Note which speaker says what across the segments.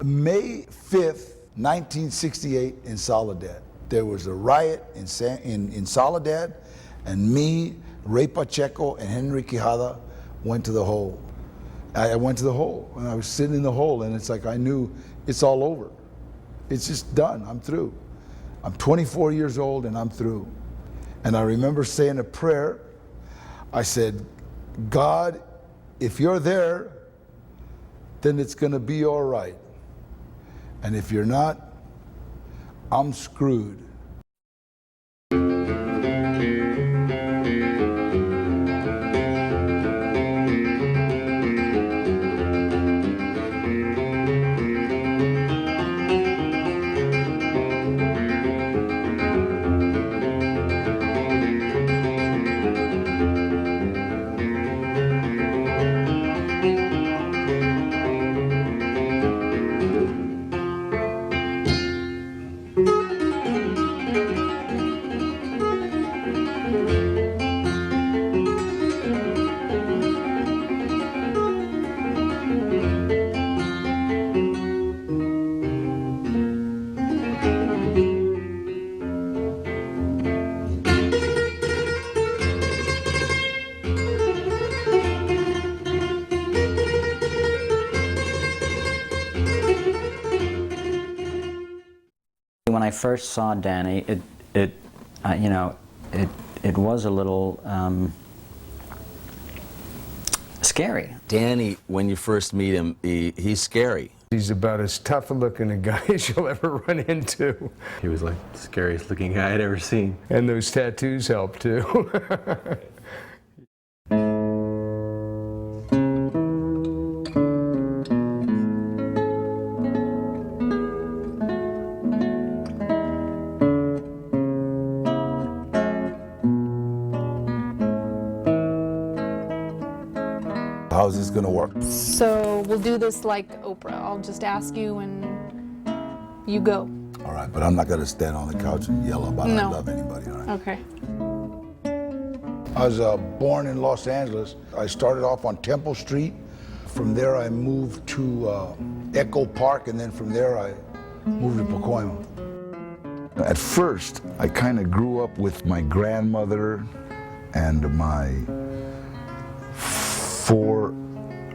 Speaker 1: May 5th, 1968 in Soledad. There was a riot in Soledad, and me, Ray Pacheco, and Henry Quijada went to the hole. I went to the hole, and I was sitting in the hole, and it's like I knew it's all over. It's just done, I'm through. I'm 24 years old and I'm through. And I remember saying a prayer. I said, God, if you're there, then it's gonna be all right. And if you're not, I'm screwed.
Speaker 2: When I first saw Danny, it was a little scary.
Speaker 3: Danny, when you first meet him, he's scary.
Speaker 4: He's about as tough a looking a guy as you'll ever run into.
Speaker 5: He was like the scariest looking guy I'd ever seen.
Speaker 4: And those tattoos help too.
Speaker 1: How's this gonna work?
Speaker 6: So we'll do this like Oprah. I'll just ask you and you go.
Speaker 1: All right, but I'm not gonna stand on the couch and yell about I
Speaker 6: No.
Speaker 1: love anybody, all right?
Speaker 6: Okay.
Speaker 1: I was born in Los Angeles. I started off on Temple Street. From there I moved to Echo Park, and then from there I moved to Pacoima. At first, I kind of grew up with my grandmother and my 4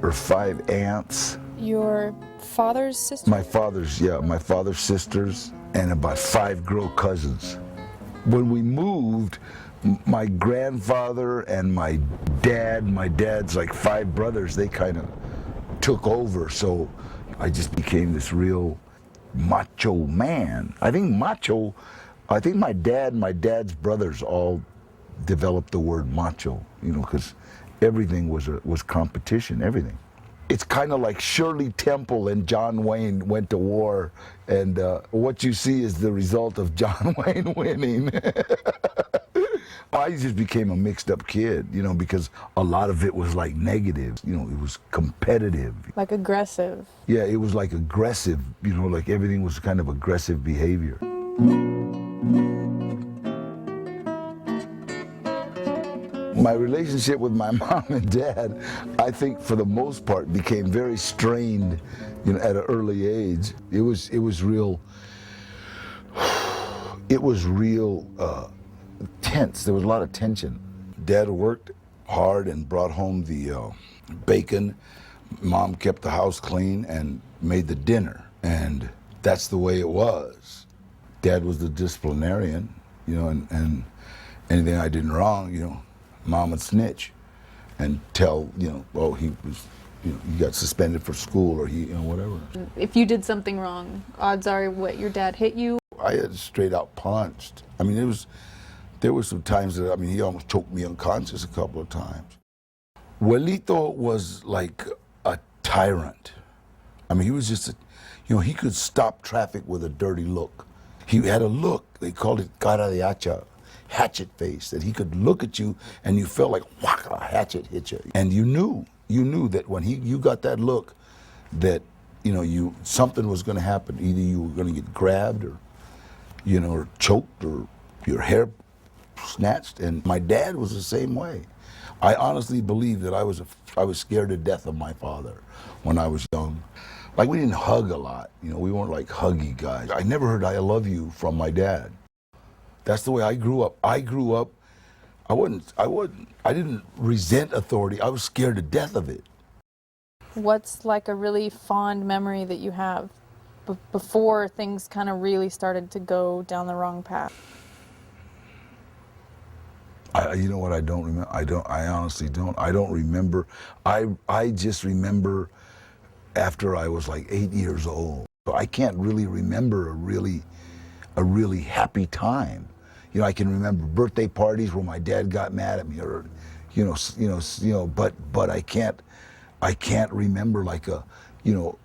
Speaker 1: or 5 aunts.
Speaker 6: Your father's sister?
Speaker 1: My father's sisters, and about 5 girl cousins. When we moved, my grandfather and my dad's like 5 brothers, they kind of took over, so I just became this real macho man. I think my dad's brothers all developed the word macho, you know, because everything was competition, everything. It's kind of like Shirley Temple and John Wayne went to war, and what you see is the result of John Wayne winning. I just became a mixed up kid, you know, because a lot of it was like negative, you know, it was competitive.
Speaker 6: Like aggressive.
Speaker 1: Yeah, it was like aggressive, you know, like everything was kind of aggressive behavior. My relationship with my mom and dad, I think for the most part became very strained, you know, at an early age. It was real tense. There was a lot of tension. Dad worked hard and brought home the bacon. Mom kept the house clean and made the dinner. And that's the way it was. Dad was the disciplinarian, you know, and anything I did wrong, you know, Mom would snitch and tell, you know, oh, he was, you know, he got suspended for school, or he, you know, whatever.
Speaker 6: If you did something wrong, odds are what, your dad hit you?
Speaker 1: I had straight out punched. I mean, there were some times that, I mean, he almost choked me unconscious a couple of times. Abuelito was like a tyrant. I mean, he was just, you know, he could stop traffic with a dirty look. He had a look, they called it cara de hacha, hatchet face, that he could look at you and you felt like, whack, a hatchet hit you. And you knew that when you got that look, that, you know, something was gonna happen. Either you were gonna get grabbed or, you know, or choked, or your hair snatched. And my dad was the same way. I honestly believe that I was scared to death of my father when I was young. Like, we didn't hug a lot. You know, we weren't like huggy guys. I never heard I love you from my dad. That's the way I grew up. I didn't resent authority. I was scared to death of it.
Speaker 6: What's like a really fond memory that you have before things kind of really started to go down the wrong path?
Speaker 1: You know what? I don't remember. I honestly don't. I don't remember. I just remember after I was like 8 years old. So I can't really remember a really happy time. You know, I can remember birthday parties where my dad got mad at me, or, but I can't remember like a,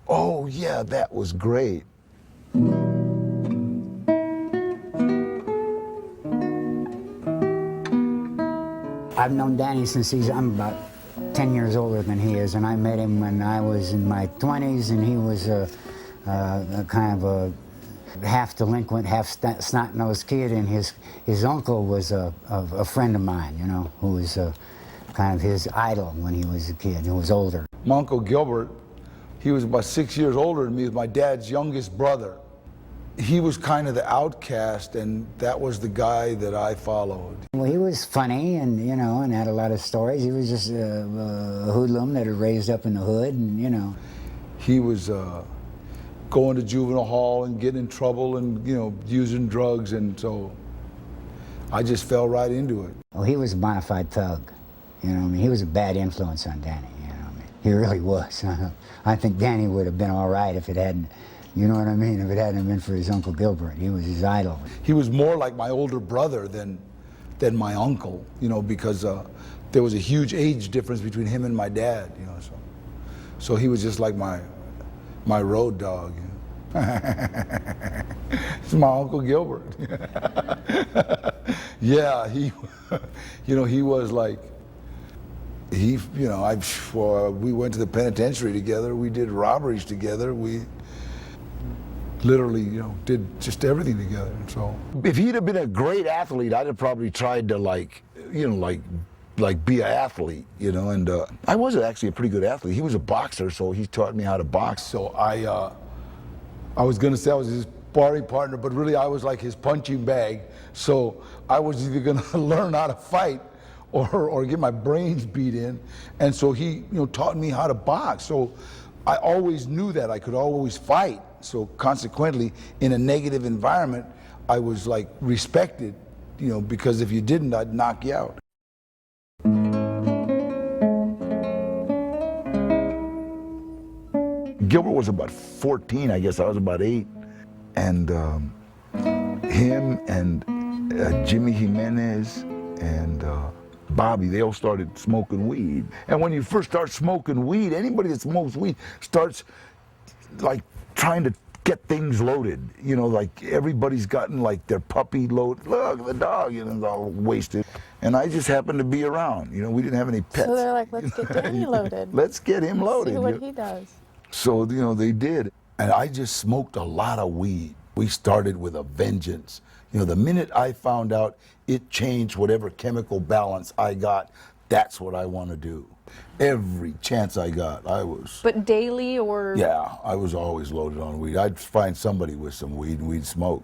Speaker 1: oh yeah, that was great.
Speaker 7: I've known Danny since I'm about 10 years older than he is, and I met him when I was in my 20s, and he was a kind of a half delinquent, half snot-nosed kid, and his uncle was a friend of mine, who was kind of his idol when he was a kid, who was older.
Speaker 1: My Uncle Gilbert, he was about 6 years older than me, he was my dad's youngest brother. He was kind of the outcast, and that was the guy that I followed.
Speaker 7: Well, he was funny and, and had a lot of stories. He was just a hoodlum that had raised up in the hood, and,
Speaker 1: He was going to juvenile hall and getting in trouble and, using drugs, and so I just fell right into it.
Speaker 7: Well, he was a bona fide thug, he was a bad influence on Danny, he really was. I think Danny would have been all right if it hadn't, if it hadn't been for his Uncle Gilbert. He was his idol.
Speaker 1: He was more like my older brother than my uncle, because there was a huge age difference between him and my dad, so he was just like my road dog. It's my Uncle Gilbert. Yeah, he was like, we went to the penitentiary together, we did robberies together, we literally, did just everything together. So if he'd have been a great athlete, I'd have probably tried to like be an athlete, and I was actually a pretty good athlete. He was a boxer, so he taught me how to box. So I was gonna say I was his sparring partner, but really I was like his punching bag. So I was either gonna learn how to fight or get my brains beat in. And so he, taught me how to box. So I always knew that I could always fight. So consequently, in a negative environment, I was like respected, because if you didn't, I'd knock you out. Gilbert was about 14, I guess. I was about 8. And him and Jimmy Jimenez and Bobby, they all started smoking weed. And when you first start smoking weed, anybody that smokes weed starts like trying to get things loaded. Like everybody's gotten like their puppy load. Look, the dog, it's all wasted. And I just happened to be around. We didn't have any pets.
Speaker 6: So they're like, let's get Danny loaded.
Speaker 1: Let's get him loaded.
Speaker 6: See what he does.
Speaker 1: So, they did. And I just smoked a lot of weed. We started with a vengeance. The minute I found out it changed whatever chemical balance I got, that's what I want to do. Every chance I got, I was.
Speaker 6: But daily or?
Speaker 1: Yeah, I was always loaded on weed. I'd find somebody with some weed and we'd smoke.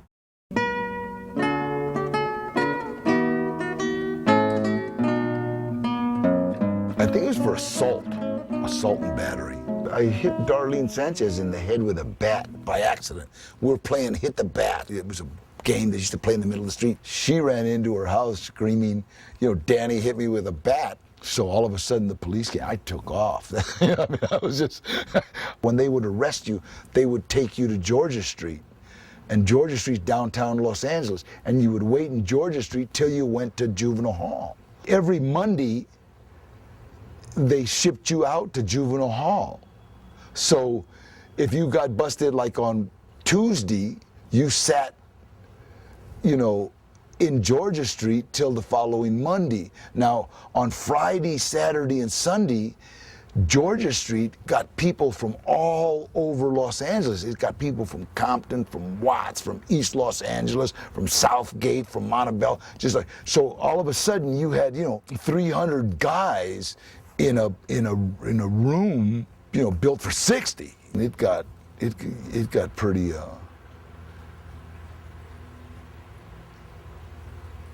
Speaker 1: I think it was for assault and battery. I hit Darlene Sanchez in the head with a bat by accident. We were playing hit the bat. It was a game they used to play in the middle of the street. She ran into her house screaming, Danny hit me with a bat. So all of a sudden the police came. I took off. I was just, when they would arrest you, they would take you to Georgia Street. And Georgia Street's downtown Los Angeles. And you would wait in Georgia Street till you went to juvenile hall. Every Monday, they shipped you out to juvenile hall. So if you got busted like on Tuesday, you sat, in Georgia Street till the following Monday. Now, on Friday, Saturday, and Sunday, Georgia Street got people from all over Los Angeles. It got people from Compton, from Watts, from East Los Angeles, from Southgate, from Montebello. Just like, so all of a sudden you had, 300 guys in a room, built for 60. And it got it got pretty.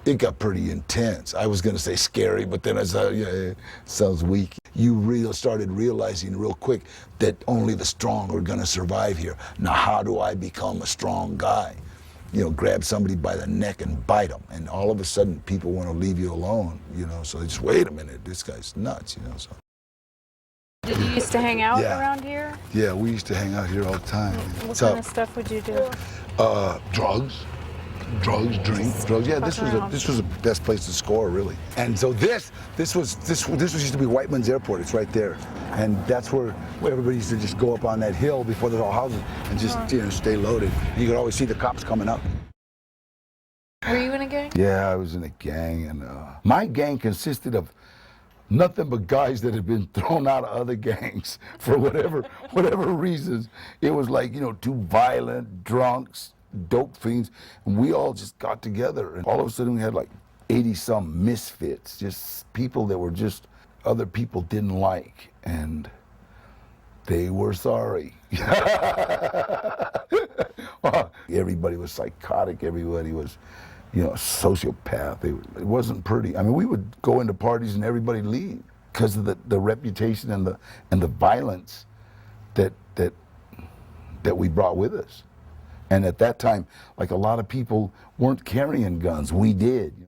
Speaker 1: It got pretty intense. I was going to say scary, but then I said, yeah, it sounds weak. You started realizing real quick that only the strong are going to survive here. Now, how do I become a strong guy? You know, grab somebody by the neck and bite them. And all of a sudden, people want to leave you alone, you know. So just wait a minute, this guy's nuts, you know. So.
Speaker 6: Did you used to hang out
Speaker 1: Yeah.
Speaker 6: around here?
Speaker 1: Yeah, we used to hang out here all the time.
Speaker 6: What
Speaker 1: So,
Speaker 6: kind of stuff would you do?
Speaker 1: drugs, drink, drugs. Yeah, this was the best place to score, really. And so this was used to be Whiteman's Airport. It's right there, and that's where everybody used to just go up on that hill before there's all houses and just stay loaded. And you could always see the cops coming up.
Speaker 6: Were you in a gang?
Speaker 1: Yeah, I was in a gang, and my gang consisted of nothing but guys that had been thrown out of other gangs for whatever reasons. It was like, you know, too violent, drunks, dope fiends, and we all just got together, and all of a sudden we had like 80-some misfits, just people that were just other people didn't like, and they were sorry. Everybody was psychotic. Everybody was, you know, a sociopath. It wasn't pretty. I mean, we would go into parties and everybody leave because of the reputation and the violence that we brought with us. And at that time, like, a lot of people weren't carrying guns. We did.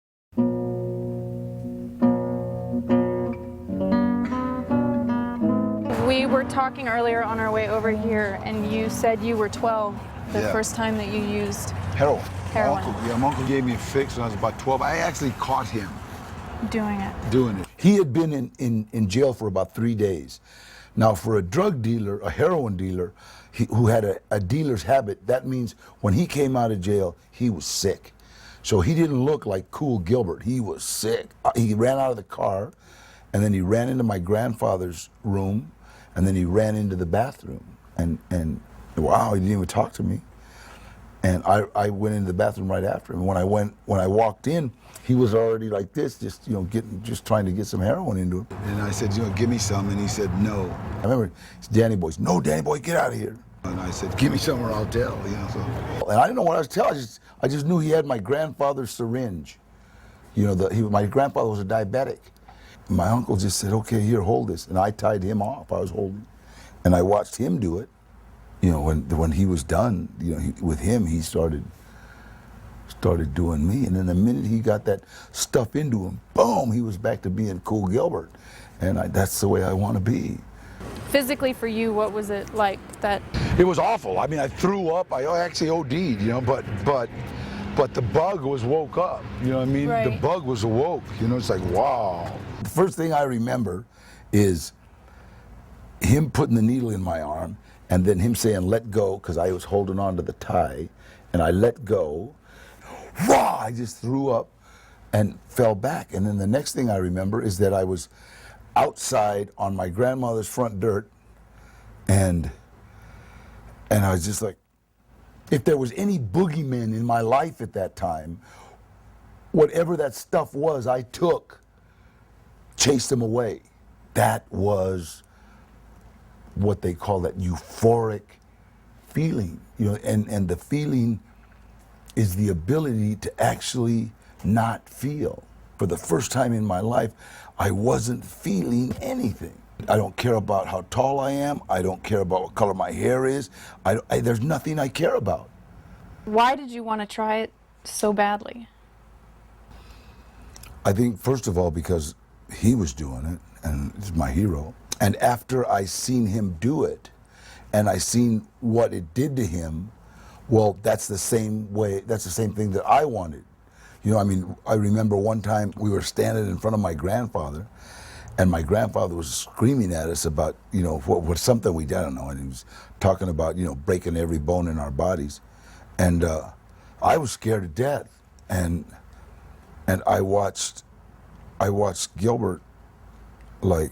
Speaker 6: We were talking earlier on our way over here, and you said you were 12 the
Speaker 1: Yeah.
Speaker 6: first time that you used
Speaker 1: Heroin.
Speaker 6: Heroin.
Speaker 1: My uncle gave me a fix when I was about 12. I actually caught him
Speaker 6: doing it.
Speaker 1: doing it. He had been in jail for about 3 days. Now, for a drug dealer, a heroin dealer, who had a dealer's habit, that means when he came out of jail, he was sick. So he didn't look like cool Gilbert. He was sick. He ran out of the car, and then he ran into my grandfather's room, and then he ran into the bathroom. And wow, he didn't even talk to me. And I went into the bathroom right after him. When I walked in, he was already like this, just, you know, just trying to get some heroin into him. And I said, you know, give me some, and he said no. I remember it's Danny Boy. No, Danny Boy, get out of here. And I said, give me some or I'll tell, you know. So. And I didn't know what I was telling. I just knew he had my grandfather's syringe. You know, my grandfather was a diabetic. My uncle just said, okay, here, hold this. And I tied him off. I was holding, and I watched him do it. You know, when he was done, you know, with him, he started doing me. And then the minute he got that stuff into him, boom, he was back to being cool Gilbert. And that's the way I want to be.
Speaker 6: Physically for you, what was it like that?
Speaker 1: It was awful. I mean, I threw up. I actually OD'd, you know, but the bug was woke up. You know what I mean?
Speaker 6: Right.
Speaker 1: The bug was awoke. You know, it's like, wow. The first thing I remember is him putting the needle in my arm, and then him saying, let go, because I was holding on to the tie, and I let go. Wow, I just threw up and fell back. And then the next thing I remember is that I was outside on my grandmother's front dirt, and I was just like, if there was any boogeyman in my life at that time, whatever that stuff was, I chased them away. That was what they call that euphoric feeling, you know, and the feeling is the ability to actually not feel. For the first time in my life, I wasn't feeling anything. I don't care about how tall I am. I don't care about what color my hair is. There's nothing I care about.
Speaker 6: Why did you want to try it so badly?
Speaker 1: I think, first of all, because he was doing it, and he's my hero. And after I seen him do it, and I seen what it did to him, well, that's the same thing that I wanted. You know, I mean, I remember one time we were standing in front of my grandfather, and my grandfather was screaming at us about, you know, what something we did, I don't know, and he was talking about, you know, breaking every bone in our bodies. And I was scared to death, and I watched Gilbert, like,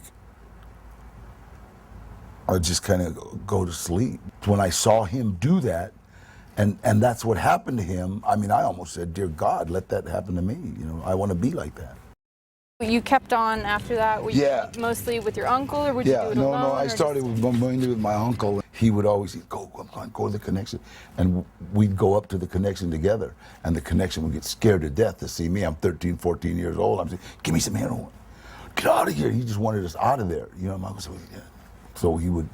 Speaker 1: I just kind of go to sleep. When I saw him do that, and that's what happened to him, I mean, I almost said, dear God, let that happen to me. You know, I want to be like that.
Speaker 6: You kept on after that? Were
Speaker 1: Yeah.
Speaker 6: you mostly with your uncle, or would you do it alone?
Speaker 1: I started mainly with my uncle. he would always say, go to the connection. And we'd go up to the connection together. And the connection would get scared to death to see me. I'm 13, 14 years old. I'm saying, give me some heroin. Get out of here. He just wanted us out of there. You know, my uncle said, yeah. So he would,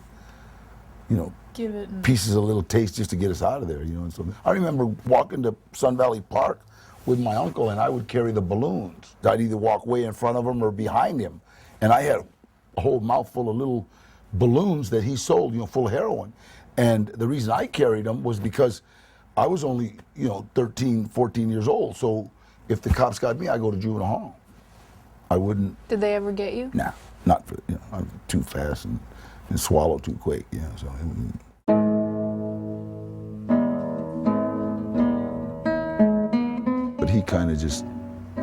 Speaker 1: you know,
Speaker 6: Give it.
Speaker 1: pieces of little taste just to get us out of there, you know. And so I remember walking to Sun Valley Park with my uncle, and I would carry the balloons. I'd either walk way in front of him or behind him. And I had a whole mouthful of little balloons that he sold, you know, full of heroin. And the reason I carried them was because I was only, you know, 13, 14 years old. So if the cops got me, I'd go to juvenile hall. I wouldn't.
Speaker 6: Did they ever get you?
Speaker 1: Nah, not for, you know, I'm too fast and swallow too quick, you know, so. But he kind of just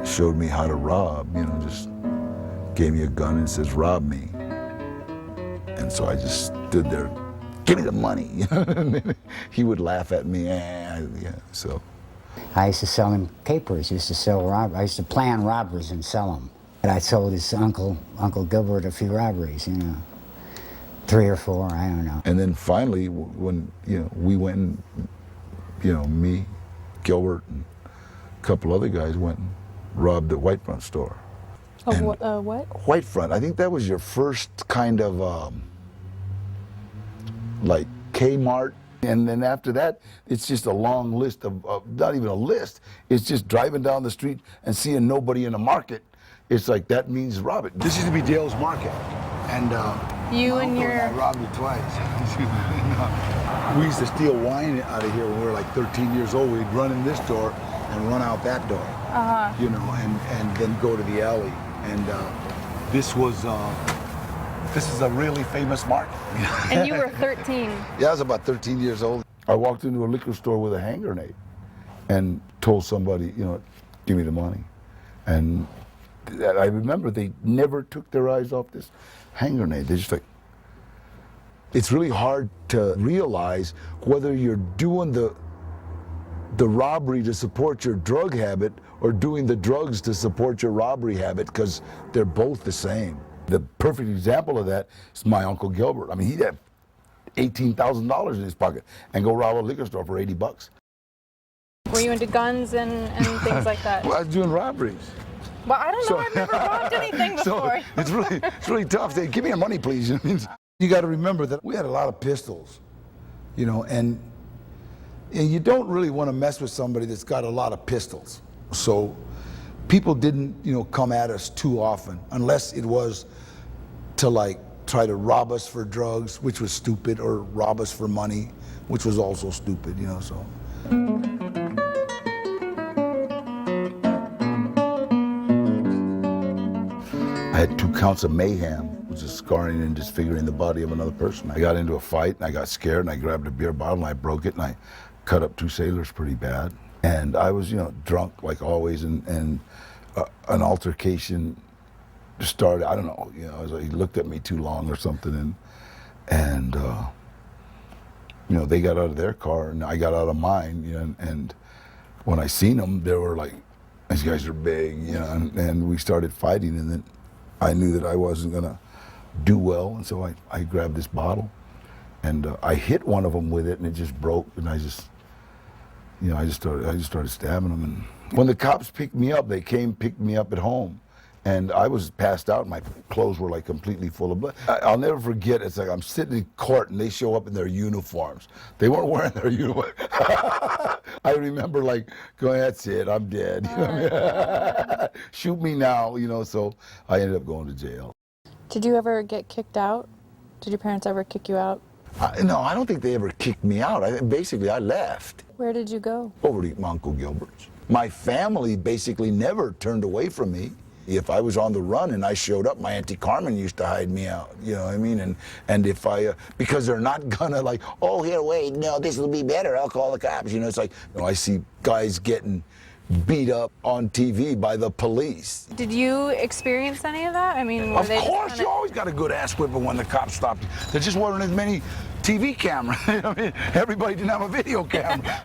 Speaker 1: showed me how to rob, you know, just gave me a gun and says, rob me. And so I just stood there, give me the money. He would laugh at me, yeah, so.
Speaker 7: I used to sell him capers. I used to plan robberies and sell them. And I sold his uncle Gilbert a few robberies, you know, 3 or 4, I don't know.
Speaker 1: And then finally, when, you know, we went and, you know, me, Gilbert, and a couple other guys went and robbed the Whitefront store.
Speaker 6: Oh, what?
Speaker 1: Whitefront, I think that was your first kind of, like Kmart. And then after that, it's just a long list of, not even a list, it's just driving down the street and seeing nobody in the market. It's like, that means rob it. This used to be Dale's Market. And
Speaker 6: You
Speaker 1: my
Speaker 6: and
Speaker 1: uncle
Speaker 6: your...
Speaker 1: I robbed it twice. We used to steal wine out of here when we were like 13 years old. We'd run in this door and run out that door, you know, and then go to the alley. And this is a really famous market.
Speaker 6: And you were 13.
Speaker 1: Yeah, I was about 13 years old. I walked into a liquor store with a hand grenade and told somebody, you know, give me the money. And I remember they never took their eyes off this hand grenade. They're just like, it's really hard to realize whether you're doing the robbery to support your drug habit or doing the drugs to support your robbery habit, because they're both the same. The perfect example of that is my Uncle Gilbert. I mean, he'd have $18,000 in his pocket and go rob a liquor store for 80 bucks.
Speaker 6: Were you into guns and things like that?
Speaker 1: Well, I was doing robberies.
Speaker 6: Well, I don't know. I've never robbed anything before.
Speaker 1: So it's really tough. Say, give me your money, please. You got to remember that we had a lot of pistols, you know, and you don't really want to mess with somebody that's got a lot of pistols. So people didn't, you know, come at us too often, unless it was to like try to rob us for drugs, which was stupid, or rob us for money, which was also stupid, you know, so. I had 2 counts of mayhem, which is scarring and disfiguring the body of another person. I got into a fight and I got scared and I grabbed a beer bottle and I broke it and I cut up 2 sailors pretty bad. And I was, you know, drunk like always, and an altercation started. I don't know, you know, he looked at me too long or something, and you know, they got out of their car and I got out of mine, you know, and when I seen them, they were like, these guys are big, you know, and we started fighting, and then I knew that I wasn't gonna do well, and so I grabbed this bottle and I hit one of them with it, and it just broke, and I just started stabbing them. And when the cops picked me up, they picked me up at home, and I was passed out. My clothes were like completely full of blood. I'll never forget. It's like I'm sitting in court, and they show up in their uniforms. They weren't wearing their uniform. I remember like going, "That's it. I'm dead. You know what I mean? Shoot me now." You know. So I ended up going to jail.
Speaker 6: Did you ever get kicked out? Did your parents ever kick you out?
Speaker 1: No, I don't think they ever kicked me out. Basically, I left.
Speaker 6: Where did you go?
Speaker 1: Over to my Uncle Gilbert's. My family basically never turned away from me. If I was on the run and I showed up, my Auntie Carmen used to hide me out, you know what I mean? And if I, because they're not gonna like, oh, here, wait, no, this will be better, I'll call the cops. You know, it's like, you know, I see guys getting beat up on TV by the police.
Speaker 6: Did you experience any of that? I mean, were they
Speaker 1: Of
Speaker 6: just
Speaker 1: course,
Speaker 6: kinda...
Speaker 1: you always got a good ass whipping when the cops stopped you. There just weren't as many TV cameras. I mean, everybody didn't have a video camera.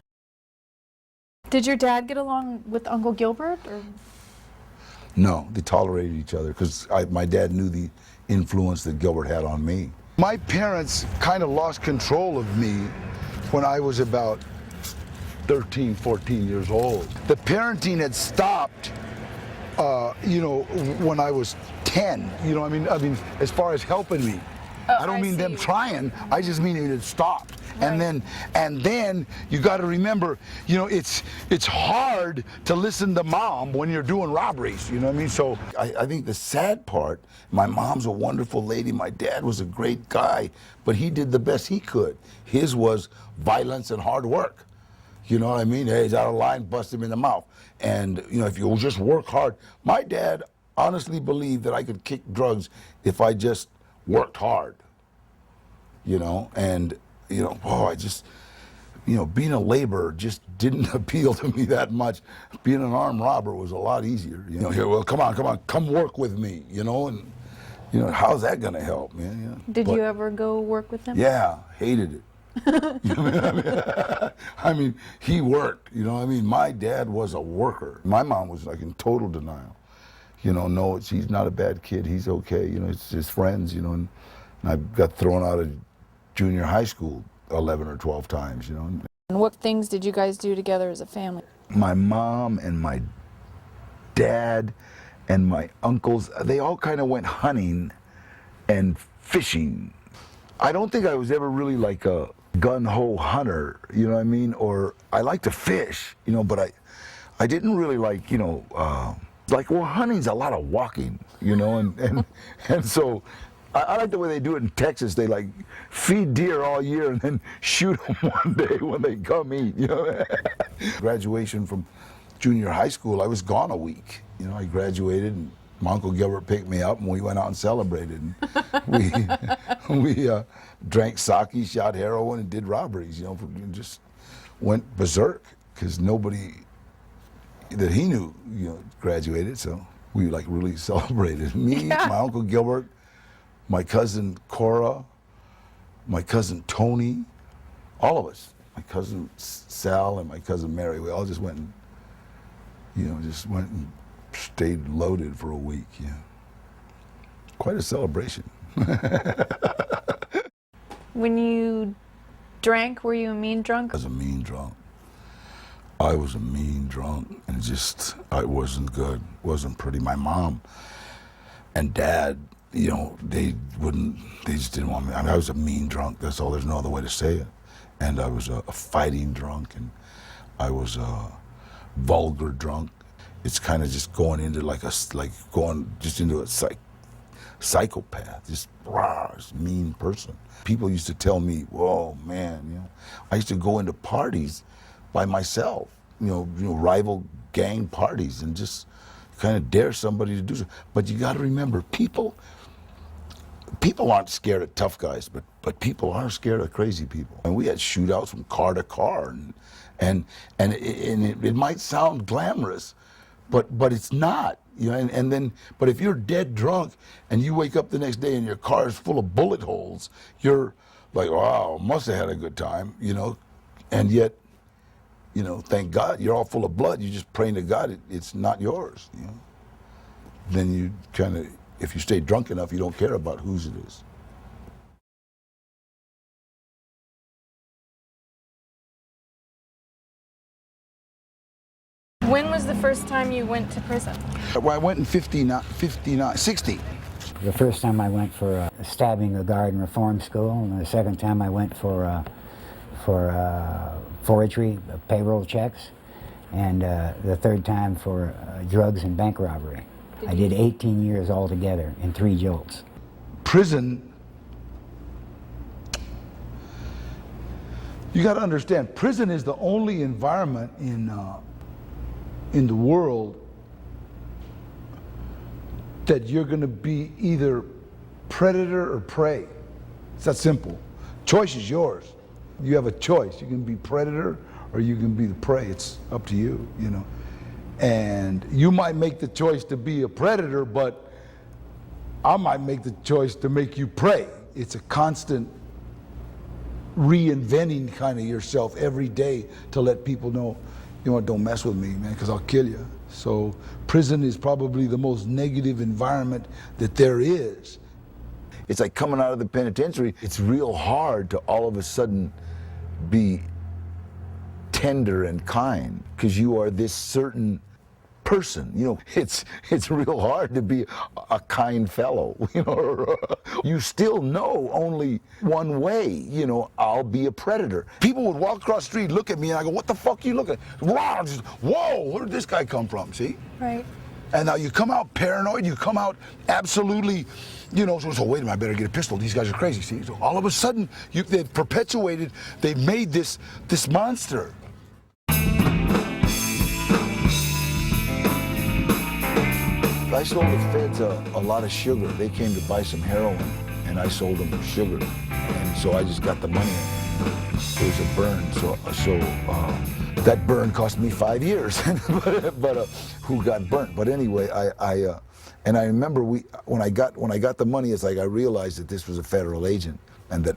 Speaker 6: Did your dad get along with Uncle Gilbert? Or?
Speaker 1: No, they tolerated each other because my dad knew the influence that Gilbert had on me. My parents kind of lost control of me when I was about 13, 14 years old. The parenting had stopped, when I was 10. I mean, as far as helping me. I don't mean them trying. I just mean it had stopped. Right. And then you got to remember, it's hard to listen to mom when you're doing robberies. You know what I mean? So I think the sad part, my mom's a wonderful lady. My dad was a great guy, but he did the best he could. His was violence and hard work. You know what I mean? Hey, he's out of line, bust him in the mouth. And if you just work hard. My dad honestly believed that I could kick drugs if I just worked hard. I just, being a laborer just didn't appeal to me that much. Being an armed robber was a lot easier. Well, come on, come work with me, and, how's that gonna help, man?
Speaker 6: Did you ever go work with him?
Speaker 1: Yeah, hated it. I mean, he worked, my dad was a worker. My mom was like in total denial. No, he's not a bad kid, he's okay, it's his friends, and I got thrown out of junior high school 11 or 12 times,
Speaker 6: And what things did you guys do together as a family?
Speaker 1: My mom and my dad and my uncles, they all kind of went hunting and fishing. I don't think I was ever really like a gun-ho hunter, you know what I mean? Or I like to fish, but I didn't really like, hunting's a lot of walking, and so I like the way they do it in Texas. They like feed deer all year and then shoot them one day when they come eat. Graduation from junior high school, I was gone a week. I graduated and my Uncle Gilbert picked me up and we went out and celebrated. And we drank sake, shot heroin, and did robberies. Just went berserk because nobody that he knew, graduated. So we like really celebrated. Me, my Uncle Gilbert, my cousin Cora, my cousin Tony, all of us, my cousin Sal and my cousin Mary, we all just went and, stayed loaded for a week, Quite a celebration.
Speaker 6: When you drank, were you a mean drunk?
Speaker 1: I was a mean drunk. I was a mean drunk, and I wasn't good, wasn't pretty. My mom and dad, they just didn't want me. I mean, I was a mean drunk, that's all, there's no other way to say it. And I was a fighting drunk, and I was a vulgar drunk. It's kind of just going into going into a psychopath, just mean person. People used to tell me, whoa, man, I used to go into parties by myself, rival gang parties, and just kind of dare somebody to do something. But you got to remember, people aren't scared of tough guys, but people are scared of crazy people. And we had shootouts from car to car, and it might sound glamorous, but it's not. But if you're dead drunk and you wake up the next day and your car is full of bullet holes, you're like, wow, must have had a good time, and yet, thank God, you're all full of blood. You're just praying to God it's not yours. Then you kind of, if you stay drunk enough, you don't care about whose it is.
Speaker 6: When was the first time you went to prison?
Speaker 1: Well, I went in 60.
Speaker 7: The first time I went for stabbing a guard in reform school, and the second time I went for forgery, payroll checks, and the third time for drugs and bank robbery. I did 18 years altogether in 3 jolts.
Speaker 1: Prison, you got to understand, prison is the only environment in the world that you're going to be either predator or prey. It's that simple. Choice is yours. You have a choice. You can be predator or you can be the prey. It's up to you, And you might make the choice to be a predator, but I might make the choice to make you prey. It's a constant reinventing kind of yourself every day to let people know, don't mess with me, man, because I'll kill you. So prison is probably the most negative environment that there is. It's like coming out of the penitentiary. It's real hard to all of a sudden be tender and kind because you are this certain person. You know, it's real hard to be a kind fellow. You know, you still know only one way. You know, I'll be a predator. People would walk across the street, look at me, and I go, "What the fuck are you looking at?" Wow, just, whoa, where did this guy come from? See?
Speaker 6: Right.
Speaker 1: And now you come out paranoid. You come out absolutely, you know. So wait a minute, I better get a pistol. These guys are crazy. See? So all of a sudden, they've perpetuated. They've made this monster. I sold the feds a lot of sugar. They came to buy some heroin, and I sold them sugar. And so I just got the money. It was a burn, so that burn cost me 5 years. but who got burnt? But anyway, I remember when I got the money, it's like I realized that this was a federal agent, and that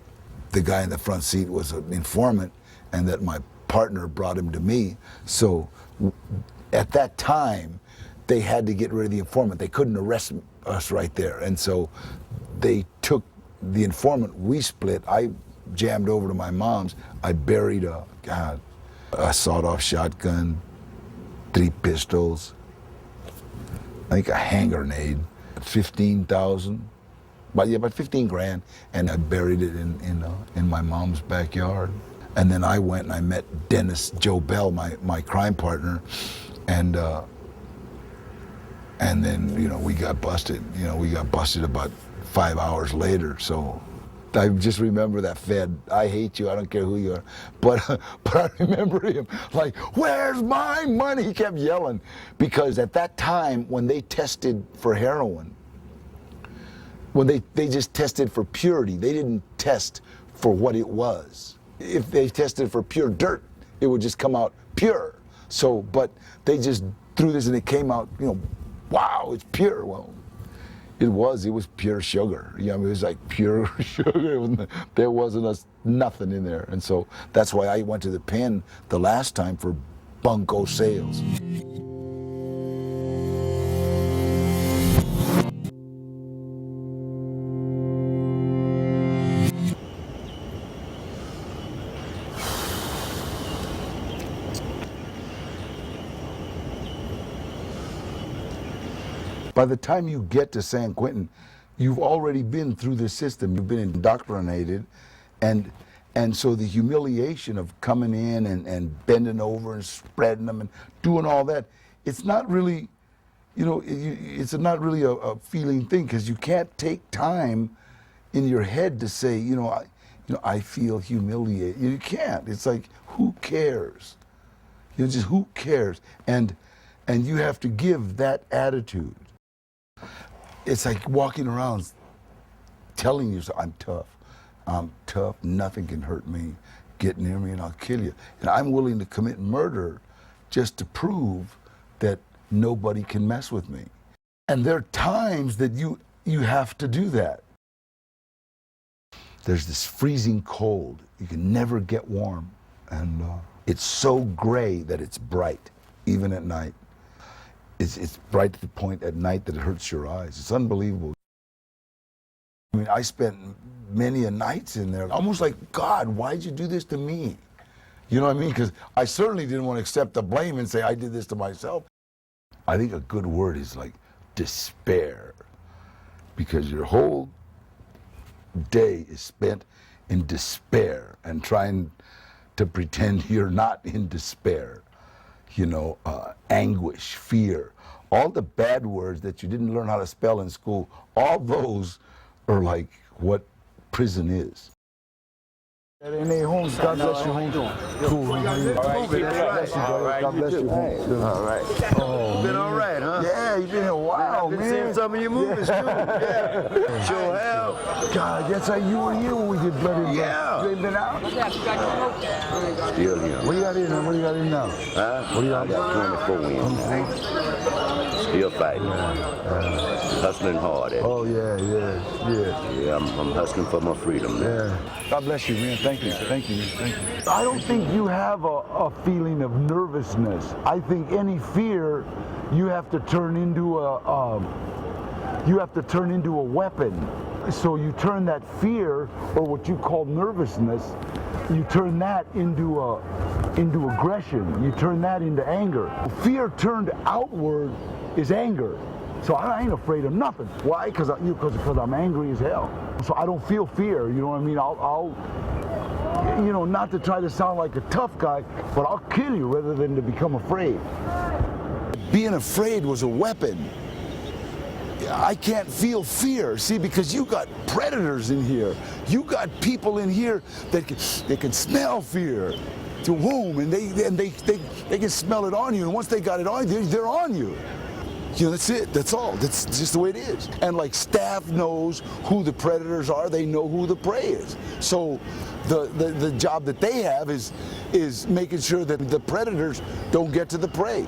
Speaker 1: the guy in the front seat was an informant, and that my partner brought him to me. So at that time, they had to get rid of the informant. They couldn't arrest us right there. And so they took the informant, we split. I jammed over to my mom's. I buried a sawed-off shotgun, 3 pistols, I think a hand grenade, 15,000, about 15 grand, and I buried it in my mom's backyard. And then I went and I met Dennis Joe Bell, my crime partner, and then, you know, we got busted. You know, we got busted about 5 hours later. So I just remember that Fed. I hate you. I don't care who you are. But I remember him like, "Where's my money?" He kept yelling. Because at that time, when they tested for heroin, when they just tested for purity, they didn't test for what it was. If they tested for pure dirt, it would just come out pure. So, but they just threw this and it came out, you know, wow, it's pure. Well, it was pure sugar. You know, I mean, it was like pure sugar. There wasn't nothing in there. And so that's why I went to the pen the last time for bunco sales. By the time you get to San Quentin, you've already been through the system. You've been indoctrinated, and so the humiliation of coming in and bending over and spreading them and doing all that, it's not really, you know, it's not really a feeling thing, because you can't take time in your head to say, you know, I feel humiliated. You can't. It's like, who cares? You know, just who cares? And you have to give that attitude. It's like walking around telling yourself, I'm tough, nothing can hurt me, get near me and I'll kill you. And I'm willing to commit murder just to prove that nobody can mess with me. And there are times that you have to do that. There's this freezing cold, you can never get warm. And it's so gray that it's bright, even at night. It's bright to the point at night that it hurts your eyes. It's unbelievable. I mean, I spent many a nights in there, almost like, God, why'd you do this to me? You know what I mean? Because I certainly didn't want to accept the blame and say I did this to myself. I think a good word is like despair, because your whole day is spent in despair and trying to pretend you're not in despair. You know, anguish, fear, all the bad words that you didn't learn how to spell in school, all those are like what prison is. N.A. Holmes, God bless you, Holmes. Cool. All right, God bless you, brother. God bless you. All right. Oh, been all right, huh? Yeah, you've been here a while, man. I've been seeing some of your movies, too. Yeah. Sure have. God, that's how you were here when we did Bloody. Yeah. You ain't been out? Still here. What do you got in now? What do you got in now? Huh? What do you got? I got 24 in now. Still fighting. Hustling hard. Oh, yeah, I'm hustling for my freedom, man. Yeah. God bless you, man. Thank you. I don't think you have a feeling of nervousness. I think any fear you have to turn into a weapon. So you turn that fear, or what you call nervousness, you turn that into aggression. You turn that into anger. Fear turned outward is anger. So I ain't afraid of nothing. Why? Because I'm angry as hell. So I don't feel fear. You know what I mean? I'll you know, not to try to sound like a tough guy, but I'll kill you rather than to become afraid. Being afraid was a weapon. I can't feel fear, see, because you got predators in here. You got people in here that can smell fear to whom, and they can smell it on you, and once they got it on you, they're on you. You know, that's it, that's all, that's just the way it is. And like staff knows who the predators are, they know who the prey is. So the job that they have is making sure that the predators don't get to the prey.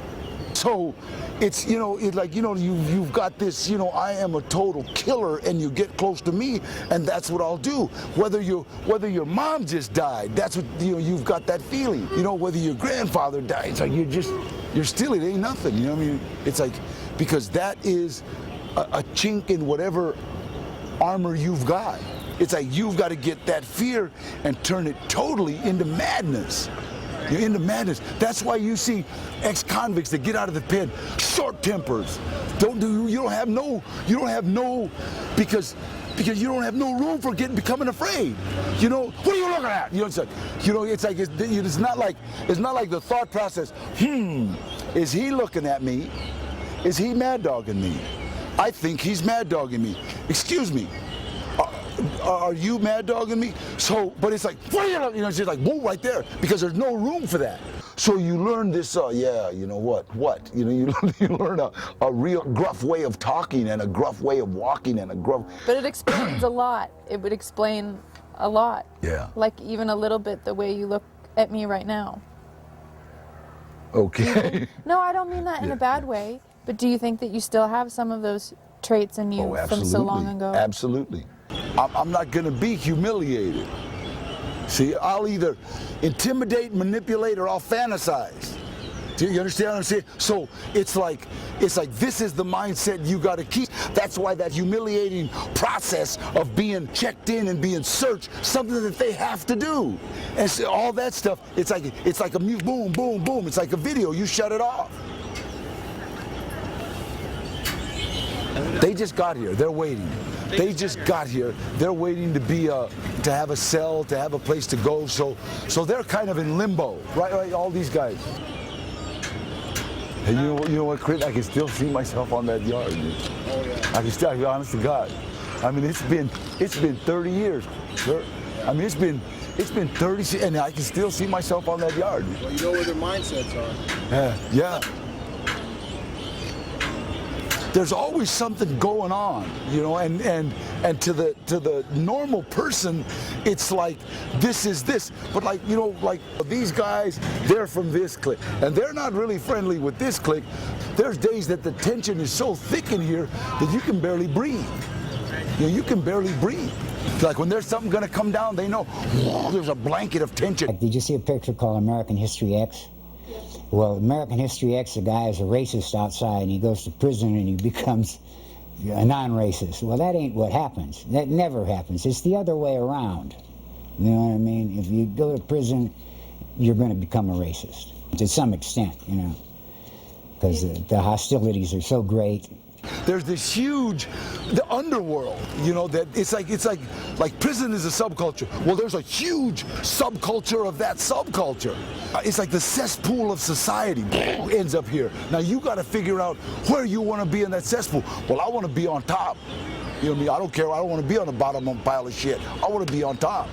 Speaker 1: So it's, you know, it's like, you know, you've got this, you know, I am a total killer, and you get close to me, and that's what I'll do. Whether your mom just died, that's what, you know, you've got that feeling. You know, whether your grandfather died, it's like you're still, it ain't nothing, you know what I mean? It's like, because that is a chink in whatever armor you've got. It's like you've got to get that fear and turn it totally into madness. You're into madness. That's why you see ex-convicts that get out of the pen, short tempers. You don't have no because you don't have no room for becoming afraid. You know, what are you looking at? You know, it's not like the thought process. Is he looking at me? Is he mad dogging me? I think he's mad dogging me. Excuse me. Are you mad dogging me? So, but it's like, what are you, you know, it's just like, whoa, right there, because there's no room for that. So you learn this, yeah, you know what, you know, you learn a real gruff way of talking and a gruff way of walking and a gruff.
Speaker 6: But it explains a lot. It would explain a lot.
Speaker 1: Yeah.
Speaker 6: Like even a little bit the way you look at me right now.
Speaker 1: Okay.
Speaker 6: No, I don't mean that in a bad way. But do you think that you still have some of those traits in you from so long ago?
Speaker 1: Absolutely. I'm not going to be humiliated. See, I'll either intimidate, manipulate, or I'll fantasize. Do you understand what I'm saying? So it's like this is the mindset you got to keep. That's why that humiliating process of being checked in and being searched, something that they have to do, and so all that stuff. It's like a boom, boom, boom. It's like a video. You shut it off. They just got here. They're waiting. They just got here. They're waiting to have a cell, to have a place to go. So they're kind of in limbo, right? All these guys. And you know what, Chris? I can still see myself on that yard. Oh yeah. I can still, honest to God. I mean, it's been 30 years, sir. I mean, it's been 30, and I can still see myself on that yard.
Speaker 8: Well, you know where their mindsets are.
Speaker 1: Yeah. There's always something going on, you know, and to the normal person, it's like this is this, but like, you know, like these guys, they're from this clique, and they're not really friendly with this clique. There's days that the tension is so thick in here that you can barely breathe. You know, you can barely breathe. Like when there's something gonna come down, they know, whoa, there's a blanket of tension.
Speaker 7: Did you see a picture called American History X? Well, American History X, the guy is a racist outside, and he goes to prison and he becomes a non-racist. Well, that ain't what happens. That never happens. It's the other way around. You know what I mean? If you go to prison, you're going to become a racist to some extent, you know, because the hostilities are so great.
Speaker 1: There's this huge, the underworld, you know, that it's like prison is a subculture. Well, there's a huge subculture of that subculture. It's like the cesspool of society ends up here. Now you got to figure out where you want to be in that cesspool. Well, I want to be on top. You know what I mean? I don't care. I don't want to be on the bottom of a pile of shit. I want to be on top.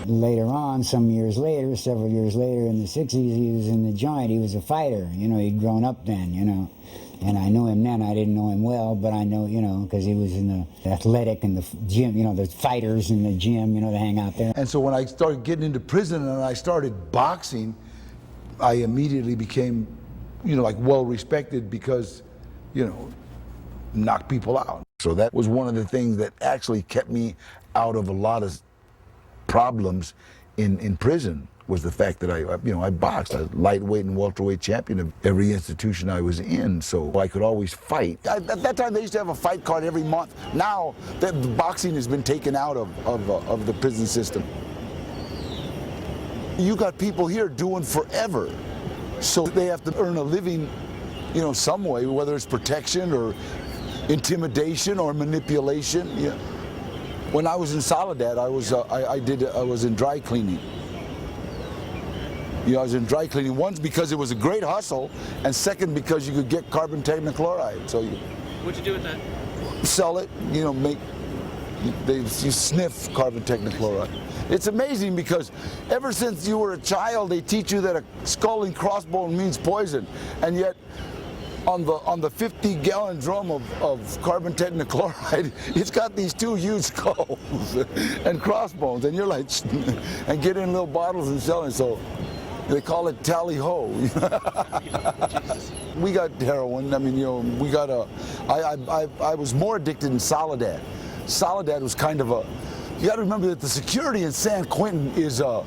Speaker 7: Later on, several years later, in the 60s, he was in the joint. He was a fighter. You know, he'd grown up then, you know. And I knew him then. I didn't know him well, but I know, you know, because he was in the athletic and the gym, you know, the fighters in the gym, you know, they hang out there.
Speaker 1: And so when I started getting into prison and I started boxing, I immediately became, you know, like well respected because, you know, knock people out. So that was one of the things that actually kept me out of a lot of problems in prison. was the fact that I boxed. I was lightweight and welterweight champion of every institution I was in, so I could always fight. At that time, they used to have a fight card every month. Now, the boxing has been taken out of the prison system. You got people here doing forever, so they have to earn a living, some way, whether it's protection or intimidation or manipulation. Yeah. When I was in Soledad, I was in dry cleaning. I was in dry cleaning, one because it was a great hustle, and second because you could get carbon technichloride. So
Speaker 9: what'd you do with that?
Speaker 1: Sell it, you sniff carbon technichloride. It's amazing because ever since you were a child, they teach you that a skull and crossbone means poison, and yet on the 50-gallon drum of carbon technichloride, it's got these two huge skulls and crossbones, and you're like, and get in little bottles and sell it. So they call it tally-ho. We got heroin. I mean, we got I was more addicted in Soledad. Soledad was kind of you got to remember that the security in San Quentin is what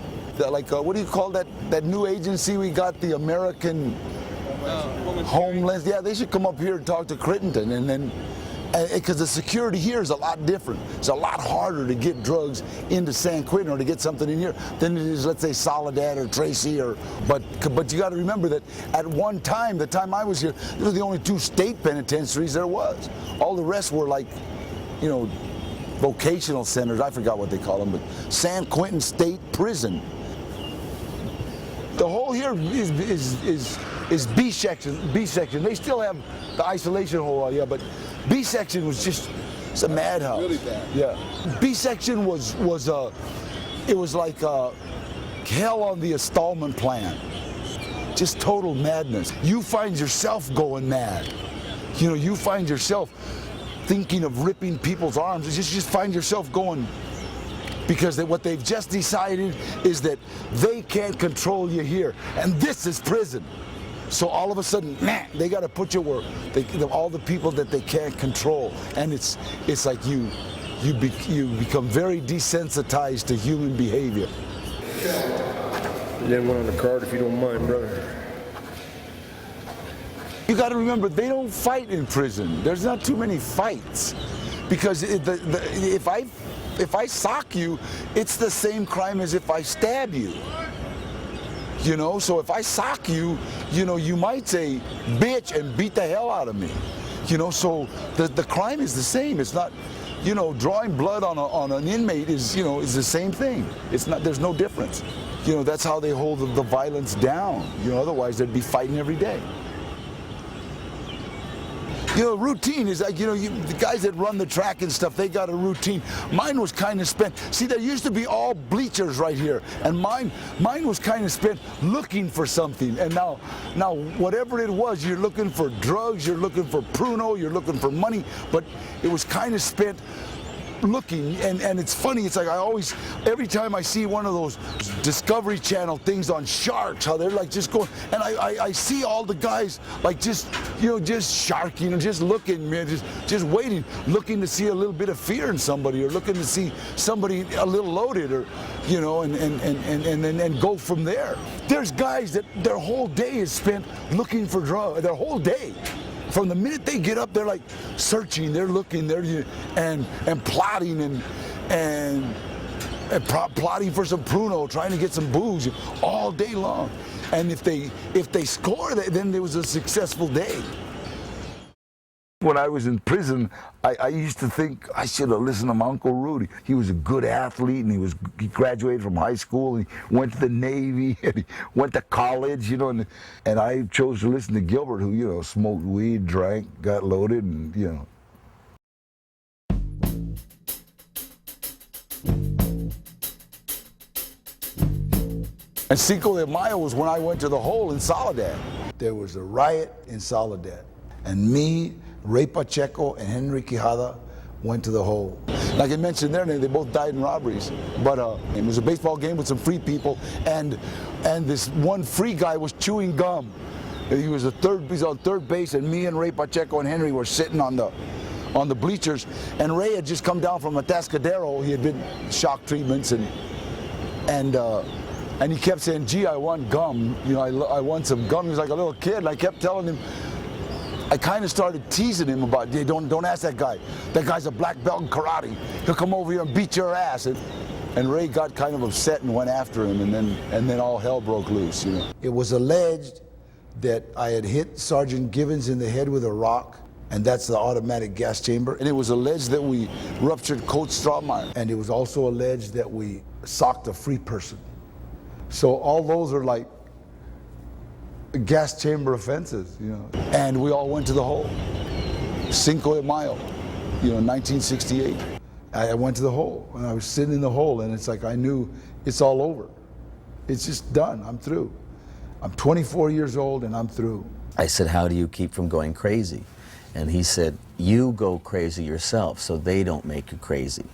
Speaker 1: do you call that new agency we got, the American Homeland? Yeah, they should come up here and talk to Crittenden, and then because the security here is a lot different. It's a lot harder to get drugs into San Quentin or to get something in here than it is, let's say, Soledad or Tracy. But you got to remember that at one time, the time I was here, these were the only two state penitentiaries there was. All the rest were like, vocational centers. I forgot what they call them, but San Quentin State Prison. The whole here is B section. B section. They still have the isolation hole, yeah, but B section was it's a madhouse.
Speaker 8: Really bad.
Speaker 1: Yeah. B section was it was like hell on the installment plan. Just total madness. You find yourself going mad. You find yourself thinking of ripping people's arms. You just find yourself going, because what they've just decided is that they can't control you here, and this is prison. So all of a sudden, they got to put you where all the people that they can't control, and it's like you become very desensitized to human behavior.
Speaker 4: Then one on the card, if you don't mind, brother.
Speaker 1: You got to remember, they don't fight in prison. There's not too many fights, because if I sock you, it's the same crime as if I stab you. So if I sock you, you might say bitch and beat the hell out of me. So the crime is the same. It's not, drawing blood on an inmate is the same thing. It's not. There's no difference. That's how they hold the violence down. Otherwise they'd be fighting every day. Routine is like, the guys that run the track and stuff, they got a routine. Mine was kind of spent. See, there used to be all bleachers right here, and mine was kind of spent looking for something. And now whatever it was, you're looking for drugs, you're looking for pruno, you're looking for money, but it was kind of spent looking. And it's funny, it's like every time I see one of those Discovery Channel things on sharks, how they're like just going, and I see all the guys like just sharking, just looking, man, just waiting, looking to see a little bit of fear in somebody, or looking to see somebody a little loaded, or and go from there. There's guys that their whole day is spent looking for drugs, their whole day. From the minute they get up, they're like searching, they're looking, and plotting and plotting for some pruno, trying to get some booze all day long. And if they score, then there was a successful day. When I was in prison, I used to think I should have listened to my Uncle Rudy. He was a good athlete, and he graduated from high school, and he went to the Navy, and he went to college, and I chose to listen to Gilbert, who, smoked weed, drank, got loaded, and, And Cinco de Mayo was when I went to the hole in Soledad. There was a riot in Soledad, and me, Ray Pacheco, and Henry Quijada went to the hole. Like I mentioned their name, they both died in robberies. But it was a baseball game with some free people, and this one free guy was chewing gum. He was on third base, and me and Ray Pacheco and Henry were sitting on the bleachers, and Ray had just come down from Atascadero. He had been shock treatments, and And he kept saying, gee, I want gum. You know, I want some gum. He was like a little kid, and I kept telling him, I kind of started teasing him about, hey, don't ask that guy. That guy's a black belt in karate. He'll come over here and beat your ass. And Ray got kind of upset and went after him, and then all hell broke loose, you know. It was alleged that I had hit Sergeant Givens in the head with a rock, and that's the automatic gas chamber. And it was alleged that we ruptured Coach Strawmeyer. And it was also alleged that we socked a free person. So all those are like gas chamber offenses, you know. And we all went to the hole. Cinco de Mayo, you know, 1968. I went to the hole, and I was sitting in the hole, and it's like I knew it's all over. It's just done. I'm through. I'm 24 years old, and I'm through.
Speaker 3: I said, how do you keep from going crazy? And he said, you go crazy yourself, so they don't make you crazy.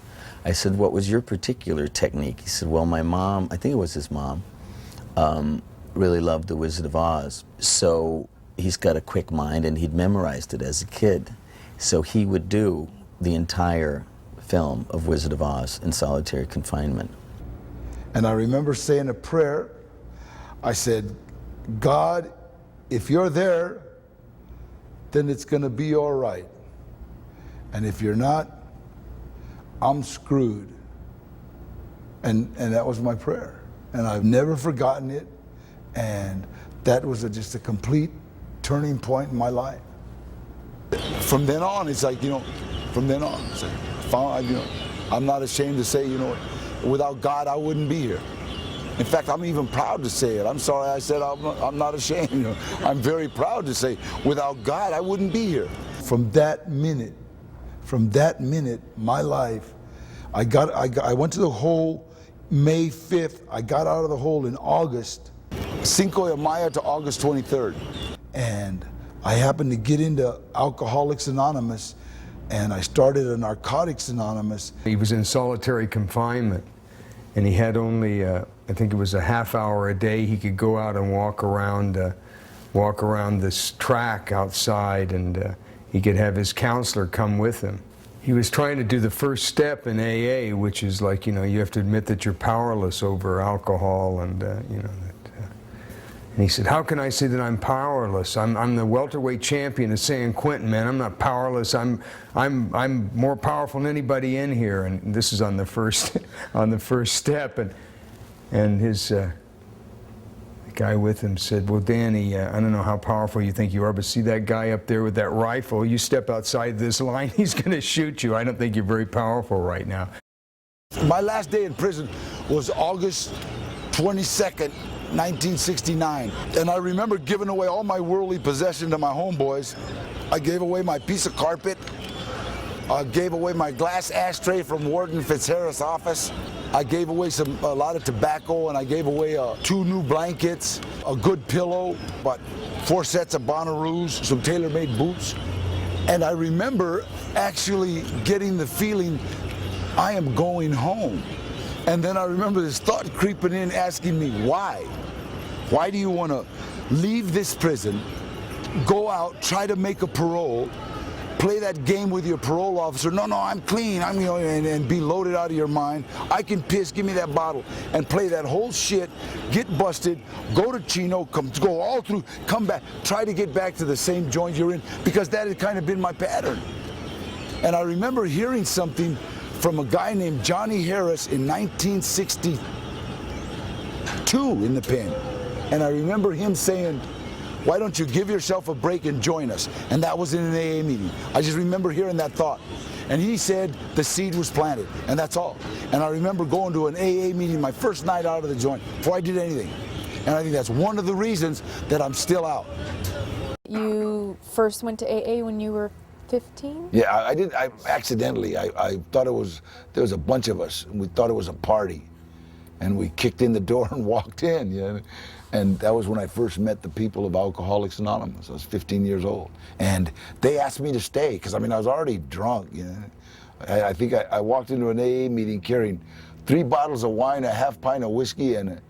Speaker 3: I said, what was your particular technique? He said, well, my mom, I think it was his mom, really loved The Wizard of Oz. So he's got a quick mind, and he'd memorized it as a kid. So he would do the entire film of Wizard of Oz in solitary confinement.
Speaker 1: And I remember saying a prayer. I said, God, if you're there, then it's going to be all right. And if you're not, I'm screwed. And that was my prayer. And I've never forgotten it. And that was just a complete turning point in my life. From then on, it's like, you know, from then on, it's like, you know, I'm not ashamed to say, you know, without God, I wouldn't be here. In fact, I'm even proud to say it. I'm sorry I said I'm not ashamed. You know, I'm very proud to say, without God, I wouldn't be here. From that minute, my life, I went to the hole May 5th. I got out of the hole in August, Cinco de Mayo to August 23rd. And I happened to get into Alcoholics Anonymous, and I started a Narcotics Anonymous.
Speaker 4: He was in solitary confinement, and he had only, I think it was a half hour a day. He could go out and walk around this track outside, and he could have his counselor come with him. He was trying to do the first step in AA, which is like, you know, you have to admit that you're powerless over alcohol, and you know. And he said, how can I say that I'm powerless? I'm the welterweight champion of San Quentin, man. I'm not powerless. I'm more powerful than anybody in here. And this is on the first step. And his the guy with him said, well, Danny, I don't know how powerful you think you are, but see that guy up there with that rifle? You step outside this line, he's going to shoot you. I don't think you're very powerful right now.
Speaker 1: My last day in prison was August 22nd, 1969. And I remember giving away all my worldly possession to my homeboys. I gave away my piece of carpet. I gave away my glass ashtray from Warden Fitzharris' office. I gave away a lot of tobacco, and I gave away 2 new blankets, a good pillow, about 4 sets of Bonnaroos, some tailor-made boots. And I remember actually getting the feeling, I am going home. And then I remember this thought creeping in, asking me, why? Why do you want to leave this prison, go out, try to make a parole, play that game with your parole officer? No, I'm clean. I'm, you know, and be loaded out of your mind. I can piss. Give me that bottle, and play that whole shit. Get busted. Go to Chino. Go all through. Come back. Try to get back to the same joint you're in, because that had kind of been my pattern. And I remember hearing something from a guy named Johnny Harris in 1962 in the pen. And I remember him saying, why don't you give yourself a break and join us? And that was in an AA meeting. I just remember hearing that thought. And he said the seed was planted, and that's all. And I remember going to an AA meeting my first night out of the joint before I did anything. And I think that's one of the reasons that I'm still out.
Speaker 6: You first went to AA when you were 15?
Speaker 1: Yeah, I did. I accidentally. I thought there was a bunch of us, and we thought it was a party, and we kicked in the door and walked in. You know? And that was when I first met the people of Alcoholics Anonymous. I was 15 years old, and they asked me to stay because I was already drunk. You know, I think I walked into an AA meeting carrying 3 bottles of wine, a half pint of whiskey, and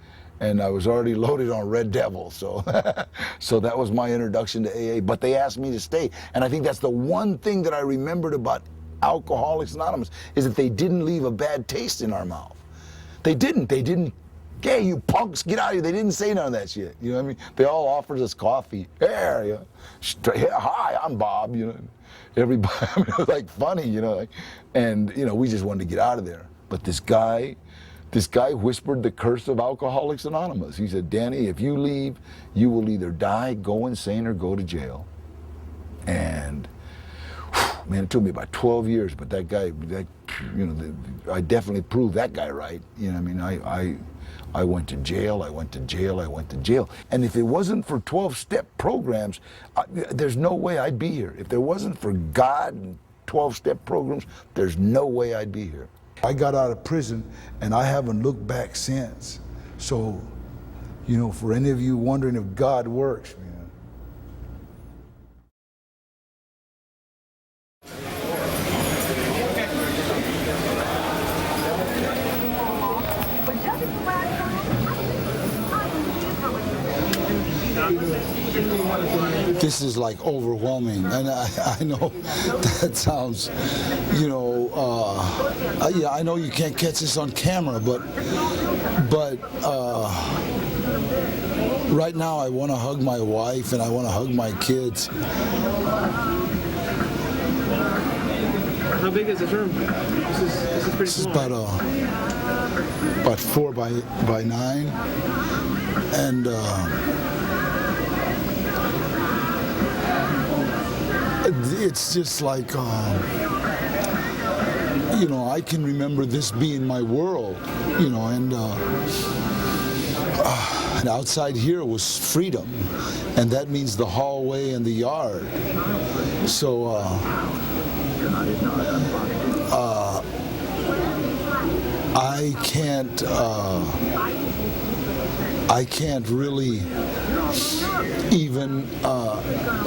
Speaker 1: I was already loaded on Red Devil, so so that was my introduction to AA. But they asked me to stay, and I think that's the one thing that I remembered about Alcoholics Anonymous, is that they didn't leave a bad taste in our mouth. They didn't "Hey, you punks, get out of here." They didn't say none of that shit. You know what I mean? They all offered us coffee. Here, you know, hi, I'm Bob. You know, everybody, I mean, it was like funny, you know, like, and you know, we just wanted to get out of there. But this guy whispered the curse of Alcoholics Anonymous. He said, "Danny, if you leave, you will either die, go insane, or go to jail." And man, it took me about 12 years, but that guy, you know, I definitely proved that guy right. You know, I mean, I went to jail, I went to jail, I went to jail. And if it wasn't for 12-step programs, there's no way I'd be here. If there wasn't for God and 12-step programs, there's no way I'd be here. I got out of prison, and I haven't looked back since. So, you know, for any of you wondering if God works, man, this is like overwhelming, and I know that sounds, you know, yeah, I know you can't catch this on camera, but right now I want to hug my wife and I want to hug my kids.
Speaker 9: How big is the room? This is pretty
Speaker 1: This is
Speaker 9: small.
Speaker 1: about 4 by 9, and it's just like, you know, I can remember this being my world, you know, and outside here was freedom, and that means the hallway and the yard. So I can't really even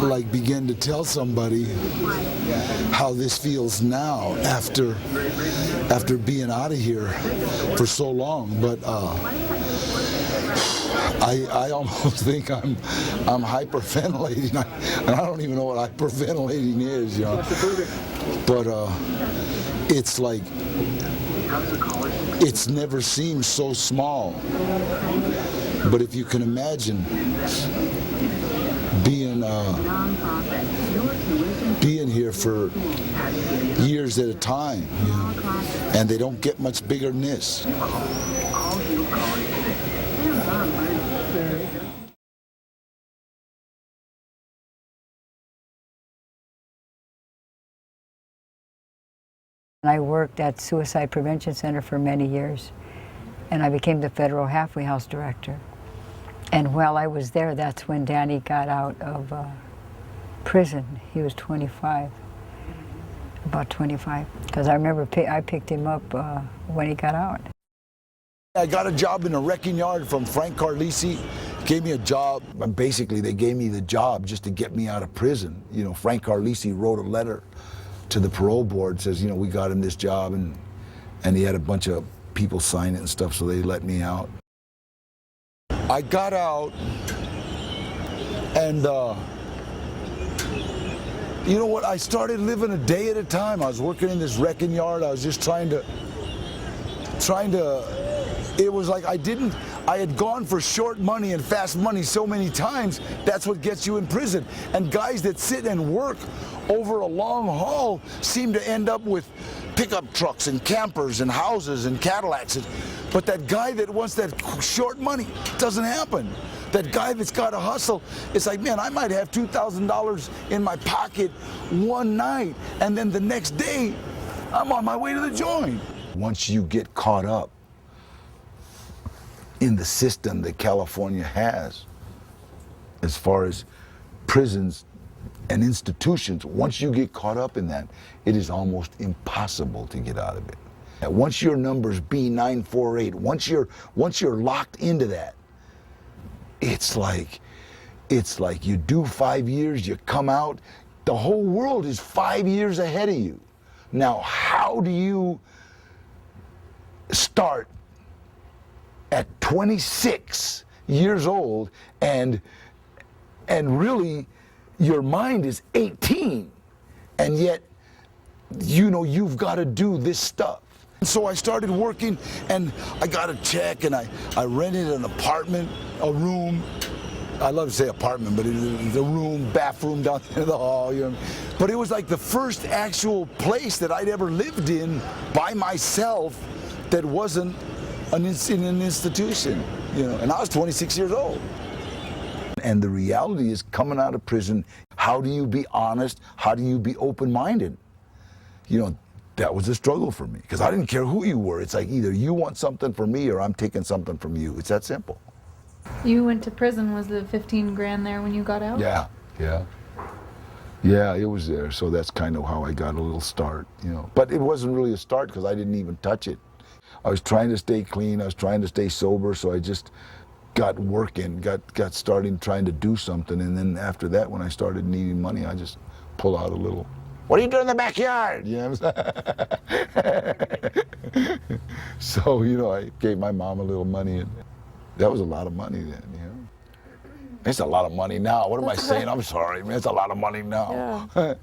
Speaker 1: like begin to tell somebody how this feels now after being out of here for so long. But I almost think I'm hyperventilating, and I don't even know what hyperventilating is, you know. But it's like, it's never seemed so small. But if you can imagine being here for years at a time, you know, and they don't get much bigger than this.
Speaker 10: I worked at Suicide Prevention Center for many years, and I became the federal halfway house director. And while I was there, that's when Danny got out of prison. He was 25, about 25, because I remember I picked him up when he got out.
Speaker 1: I got a job in a wrecking yard from Frank Carlisi. Gave me a job. Basically, they gave me the job just to get me out of prison. You know, Frank Carlisi wrote a letter to the parole board, says, you know, we got him this job, and he had a bunch of people sign it and stuff, so they let me out. I got out, and you know what? I started living a day at a time. I was working in this wrecking yard. I was just trying to. It was like I had gone for short money and fast money so many times. That's what gets you in prison. And guys that sit and work over a long haul seem to end up with pickup trucks and campers and houses and Cadillacs. But that guy that wants that short money, doesn't happen. That guy that's got to hustle, it's like, man, I might have $2,000 in my pocket one night, and then the next day, I'm on my way to the joint. Once you get caught up in the system that California has, as far as prisons and institutions, once you get caught up in that, it is almost impossible to get out of it. And once your number's B948, once you're locked into that, it's like you do 5 years, you come out, the whole world is 5 years ahead of you. Now, how do you start at 26 years old and really your mind is 18, and yet you know you've got to do this stuff, So I started working, and I got a check, and I rented an apartment, a room. I love to say apartment, but it was a room, bathroom down in the hall, you know. But it was like the first actual place that I'd ever lived in by myself that wasn't in an institution, you know. And I was 26 years old. And the reality is, coming out of prison, how do you be honest? How do you be open-minded? You know, that was a struggle for me, because I didn't care who you were. It's like either you want something from me or I'm taking something from you. It's that simple.
Speaker 6: You went to prison. Was the 15 grand there when you got out?
Speaker 1: Yeah, yeah. Yeah, it was there. So that's kind of how I got a little start, you know. But it wasn't really a start because I didn't even touch it. I was trying to stay clean. I was trying to stay sober. So I just got working, got starting trying to do something. And then after that, when I started needing money, I just pull out a little. What are you doing in the backyard? You know what I'm saying? So, you know, I gave my mom a little money, and that was a lot of money then, you know. It's a lot of money now. What am I saying? I'm sorry, man. It's a lot of money now. Yeah.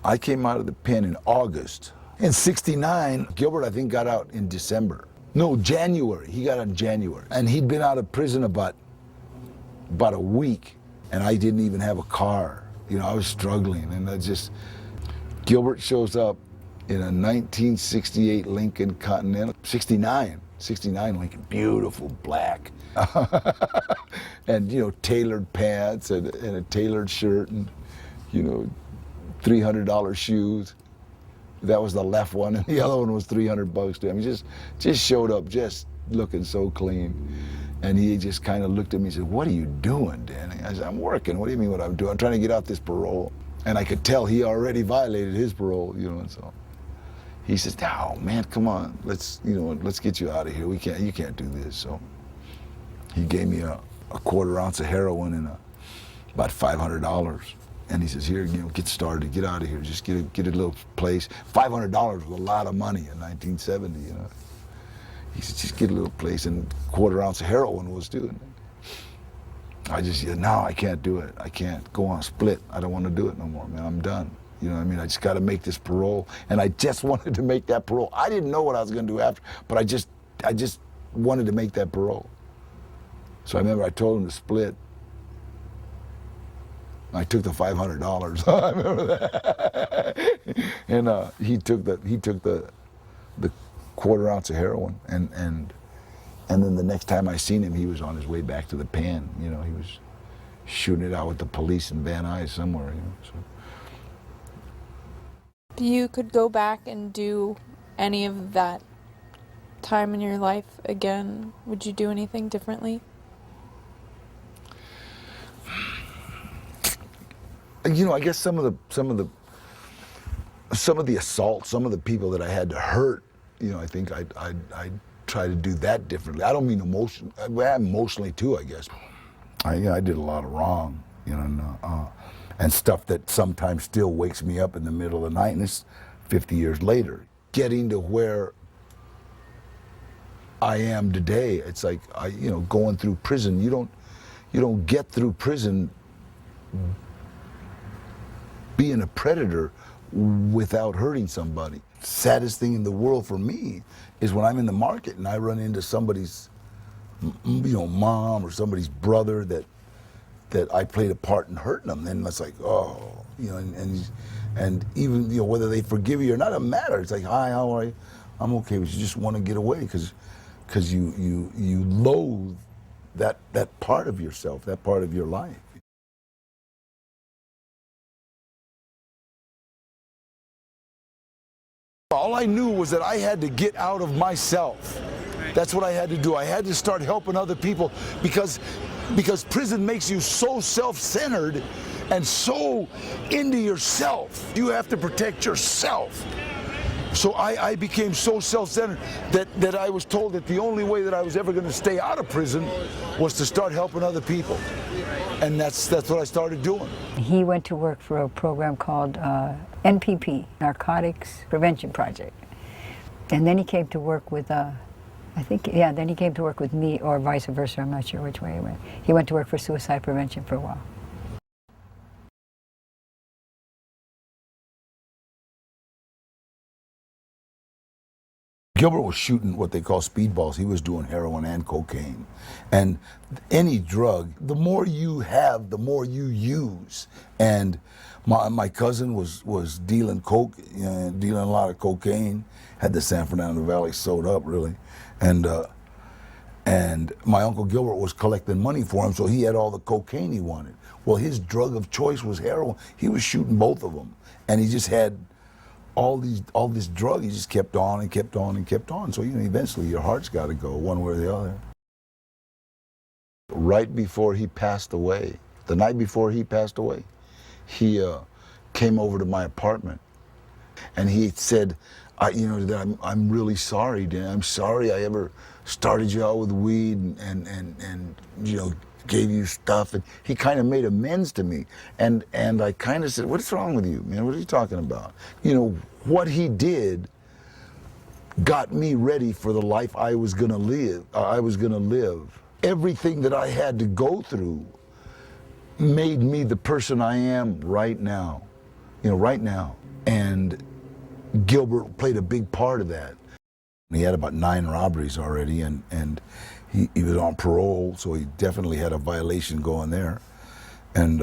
Speaker 1: I came out of the pen in August. In '69, Gilbert, I think, got out in December. No, January. He got out in January. And he'd been out of prison about a week, and I didn't even have a car. You know, I was struggling, and I just... Gilbert shows up in a 1968 Lincoln Continental, 69 Lincoln, beautiful black. And, you know, tailored pants and a tailored shirt and, you know, $300 shoes. That was the left one, and the other one was $300 to him. He just showed up just looking so clean. And he just kind of looked at me and said, "What are you doing, Danny?" I said, "I'm working." "What do you mean what I'm doing?" "I'm trying to get out this parole." And I could tell he already violated his parole, you know, and so he says, "Oh man, come on, let's get you out of here. You can't do this." So he gave me a quarter ounce of heroin and about $500. And he says, "Here, you know, get started, get out of here, just get a little place." $500 was a lot of money in 1970, you know. He said, "Just get a little place," and quarter ounce of heroin was doing it. I just said, "No, I can't do it. I can't go on a split. I don't want to do it no more, man. I'm done." You know what I mean? I just got to make this parole. And I just wanted to make that parole. I didn't know what I was going to do after, but I just wanted to make that parole. So I remember I told him to split. I took the $500. I remember that. And he took the quarter ounce of heroin, and then the next time I seen him, he was on his way back to the pen. You know, he was shooting it out with the police in Van Nuys somewhere. You know, so.
Speaker 6: If you could go back and do any of that time in your life again, would you do anything differently?
Speaker 1: You know, I guess some of the assaults, some of the people that I had to hurt, you know, I think I'd try to do that differently. I don't mean emotionally too, I guess. I did a lot of wrong, you know, and stuff that sometimes still wakes me up in the middle of the night, and it's 50 years later. Getting to where I am today, it's like, you know, going through prison. You don't get through prison being a predator without hurting somebody. Saddest thing in the world for me is when I'm in the market and I run into somebody's, you know, mom or somebody's brother that I played a part in hurting them. Then it's like, oh, you know, and even, you know, whether they forgive you or not, it doesn't matter. It's like, "Hi, how are you?" "I'm okay," but you just want to get away because you loathe that part of yourself, that part of your life. All I knew was that I had to get out of myself. That's what I had to do. I had to start helping other people because prison makes you so self-centered and so into yourself. You have to protect yourself. So I became so self-centered that I was told that the only way that I was ever going to stay out of prison was to start helping other people. And that's what I started doing.
Speaker 10: He went to work for a program called NPP, Narcotics Prevention Project. And then he came to work with, then he came to work with me, or vice versa, I'm not sure which way he went. He went to work for suicide prevention for a while.
Speaker 1: Gilbert was shooting what they call speedballs. He was doing heroin and cocaine. And any drug, the more you have, the more you use. And my cousin was dealing coke, you know, dealing a lot of cocaine, had the San Fernando Valley sewed up, really. And my Uncle Gilbert was collecting money for him, so he had all the cocaine he wanted. Well, his drug of choice was heroin. He was shooting both of them. And he just had all this drug. He just kept on and kept on and kept on. So, you know, eventually your heart's got to go one way or the other. Right before he passed away, the night before he passed away, he came over to my apartment and he said, I'm really sorry, Dan. I'm sorry I ever started you out with weed and you know, gave you stuff. And he kind of made amends to me. And I kind of said, what's wrong with you, man? What are you talking about? You know, what he did got me ready for the life I was gonna live. Everything that I had to go through made me the person I am right now. You know, right now. And Gilbert played a big part of that. He had about 9 robberies already, and he was on parole, so he definitely had a violation going there. And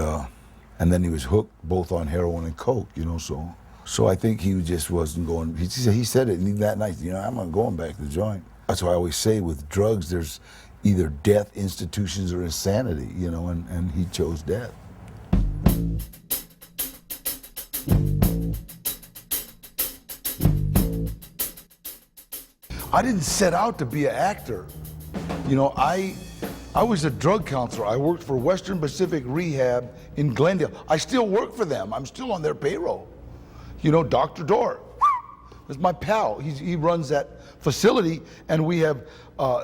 Speaker 1: then he was hooked both on heroin and coke, you know, so I think he just wasn't going. He said it that night, you know, I'm not going back to the joint. That's why I always say with drugs, there's either death, institutions, or insanity, you know, and he chose death. I didn't set out to be an actor. You know, I was a drug counselor. I worked for Western Pacific Rehab in Glendale. I still work for them. I'm still on their payroll. You know, Dr. Dort is my pal. He runs that facility, and we have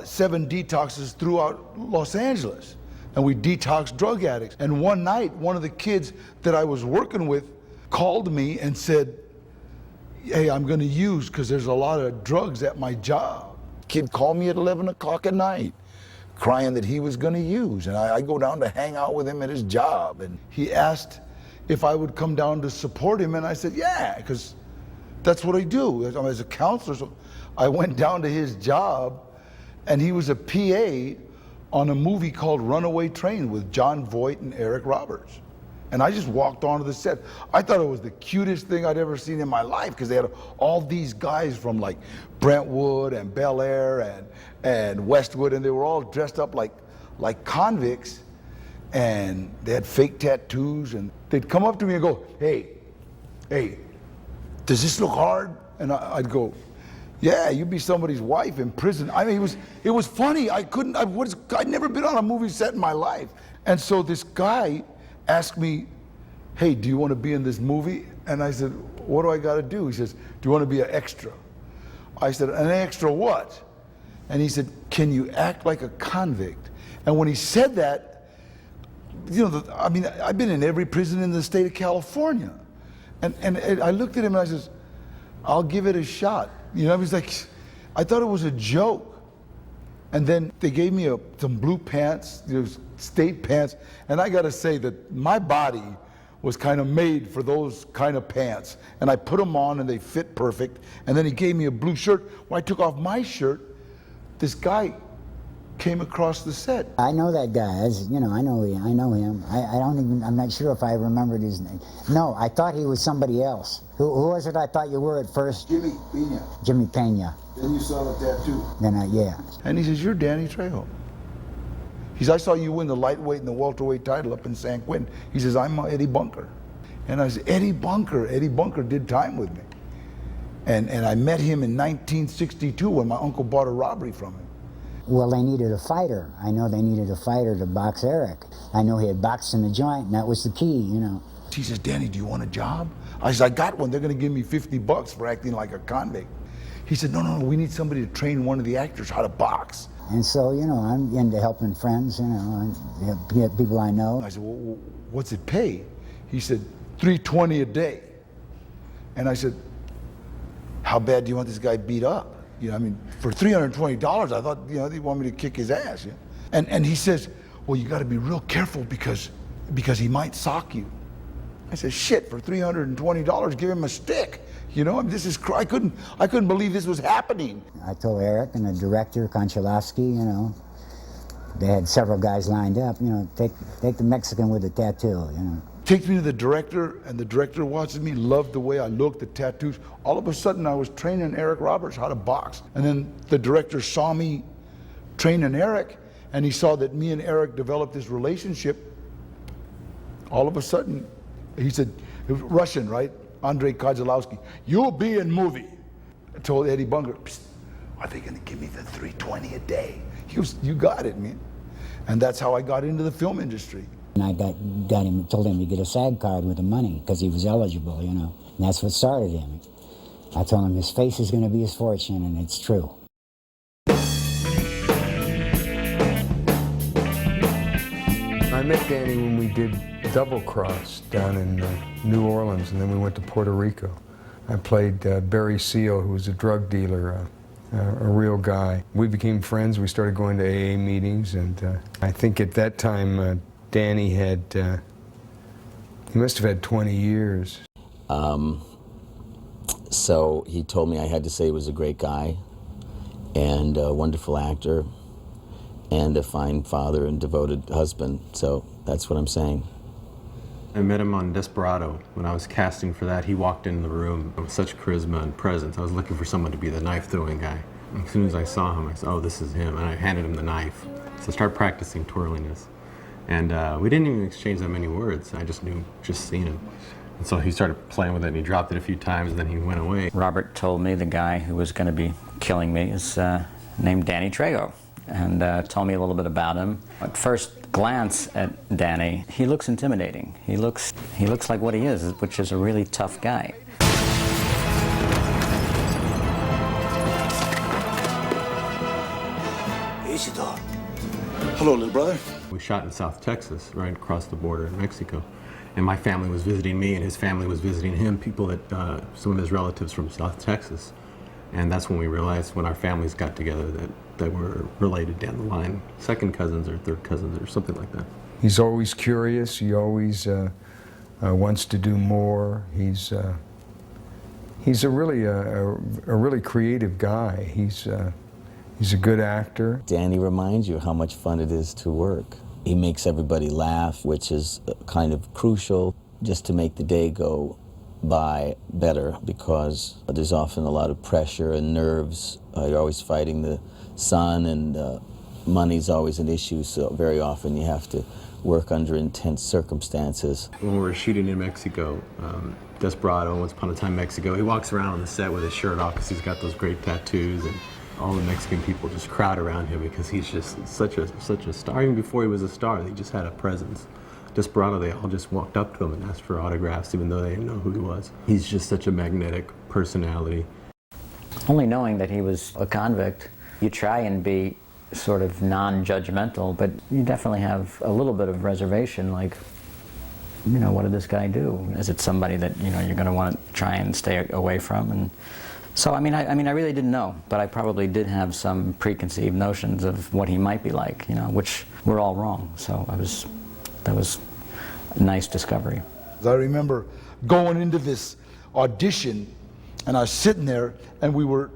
Speaker 1: 7 detoxes throughout Los Angeles. And we detox drug addicts. And one night, one of the kids that I was working with called me and said, hey, I'm gonna use, because there's a lot of drugs at my job. Kid called me at 11 o'clock at night, crying that he was gonna use. And I go down to hang out with him at his job. And he asked if I would come down to support him. And I said, yeah, because that's what I do. As a counselor, so I went down to his job, and he was a PA on a movie called Runaway Train with John Voight and Eric Roberts. And I just walked onto the set. I thought it was the cutest thing I'd ever seen in my life, because they had all these guys from like Brentwood and Bel Air and Westwood, and they were all dressed up like convicts, and they had fake tattoos, and they'd come up to me and go, hey, does this look hard? And I'd go, yeah, you'd be somebody's wife in prison. I mean, it was funny. I'd never been on a movie set in my life. And so this guy asked me, hey, do you want to be in this movie? And I said, what do I got to do? He says, do you want to be an extra? I said, an extra what? And he said, can you act like a convict? And when he said that, you know, I mean, I've been in every prison in the state of California. And I looked at him and I says, I'll give it a shot. You know, I was like, I thought it was a joke. And then they gave me some blue pants, state pants, and I gotta say that my body was kind of made for those kind of pants. And I put them on and they fit perfect. And then he gave me a blue shirt. When I took off my shirt, this guy came across the set.
Speaker 7: I know that guy. You know, I know him. I'm not sure if I remembered his name. No, I thought he was somebody else. Who was it I thought you were at first?
Speaker 1: Jimmy Pena.
Speaker 7: Jimmy Pena.
Speaker 1: Then you saw the tattoo.
Speaker 7: Yeah.
Speaker 1: And he says, you're Danny Trejo. He says, I saw you win the lightweight and the welterweight title up in San Quentin. He says, I'm Eddie Bunker. And I said, Eddie Bunker did time with me. And I met him in 1962 when my uncle bought a robbery from him.
Speaker 7: Well, they needed a fighter. I know they needed a fighter to box Eric. I know he had boxed in the joint, and that was the key, you know.
Speaker 1: He says, Danny, do you want a job? I said, I got one. They're going to give me $50 for acting like a convict. He said, no, we need somebody to train one of the actors how to box.
Speaker 7: And so, you know, I'm into helping friends, you know, and people I know.
Speaker 1: I said, well, what's it pay? He said, $320 a day. And I said, how bad do you want this guy beat up? You know, I mean, for $320, I thought, you know, they want me to kick his ass. Yeah? And he says, well, you got to be real careful because he might sock you. I said, shit, for $320, give him a stick. You know, I couldn't believe this was happening.
Speaker 7: I told Eric and the director, Konchalovsky, you know, they had several guys lined up, you know, take the Mexican with the tattoo, you know.
Speaker 1: Takes me to the director, and the director watches me, loved the way I looked, the tattoos. All of a sudden, I was training Eric Roberts how to box. And then the director saw me training Eric, and he saw that me and Eric developed this relationship. All of a sudden, he said, it was Russian, right? Andrei Konchalovsky, you'll be in movie. I told Eddie Bunker, psst, are they gonna give me the $320 a day? He was, you got it, man. And that's how I got into the film industry.
Speaker 7: And I told him to get a SAG card with the money because he was eligible, you know. And that's what started him. I told him his face is going to be his fortune, and it's true.
Speaker 4: I met Danny when we did Double Cross down in New Orleans, and then we went to Puerto Rico. I played Barry Seal, who was a drug dealer, a real guy. We became friends. We started going to AA meetings, and I think at that time Danny had, he must have had 20 years.
Speaker 3: So he told me I had to say he was a great guy and a wonderful actor and a fine father and devoted husband. So that's what I'm saying.
Speaker 5: I met him on Desperado. When I was casting for that, he walked in the room with such charisma and presence. I was looking for someone to be the knife-throwing guy. As soon as I saw him, I said, oh, this is him, and I handed him the knife. So I started practicing twirling this. And we didn't even exchange that many words. I just knew, just seeing him. And so he started playing with it, and he dropped it a few times, and then he went away.
Speaker 2: Robert told me the guy who was going to be killing me is named Danny Trejo, and told me a little bit about him. At first glance at Danny, he looks intimidating. He looks like what he is, which is a really tough guy.
Speaker 1: Easy, dog. Hello, little brother.
Speaker 5: We shot in South Texas, right across the border in Mexico. And my family was visiting me, and his family was visiting him, people that, some of his relatives from South Texas. And that's when we realized, when our families got together, that we're related down the line. Second cousins or third cousins or something like that.
Speaker 4: He's always curious. He always wants to do more. He's a really creative guy. He's a good actor.
Speaker 3: Danny reminds you how much fun it is to work. He makes everybody laugh, which is kind of crucial just to make the day go by better, because there's often a lot of pressure and nerves. You're always fighting the sun, and money's always an issue, so very often you have to work under intense circumstances.
Speaker 5: When we were shooting in Mexico, Desperado, Once Upon a Time Mexico, he walks around on the set with his shirt off because he's got those great tattoos, and all the Mexican people just crowd around him because he's just such a star. Even before he was a star, he just had a presence. Desperado, they all just walked up to him and asked for autographs, even though they didn't know who he was. He's just such a magnetic personality.
Speaker 2: Only knowing that he was a convict, you try and be sort of non-judgmental, but you definitely have a little bit of reservation, like, you know, what did this guy do? Is it somebody that, you know, you're going to want to try and stay away from? And so, I mean, I really didn't know, but I probably did have some preconceived notions of what he might be like, you know, which were all wrong. So that was a nice discovery.
Speaker 1: I remember going into this audition, and I was sitting there, and we were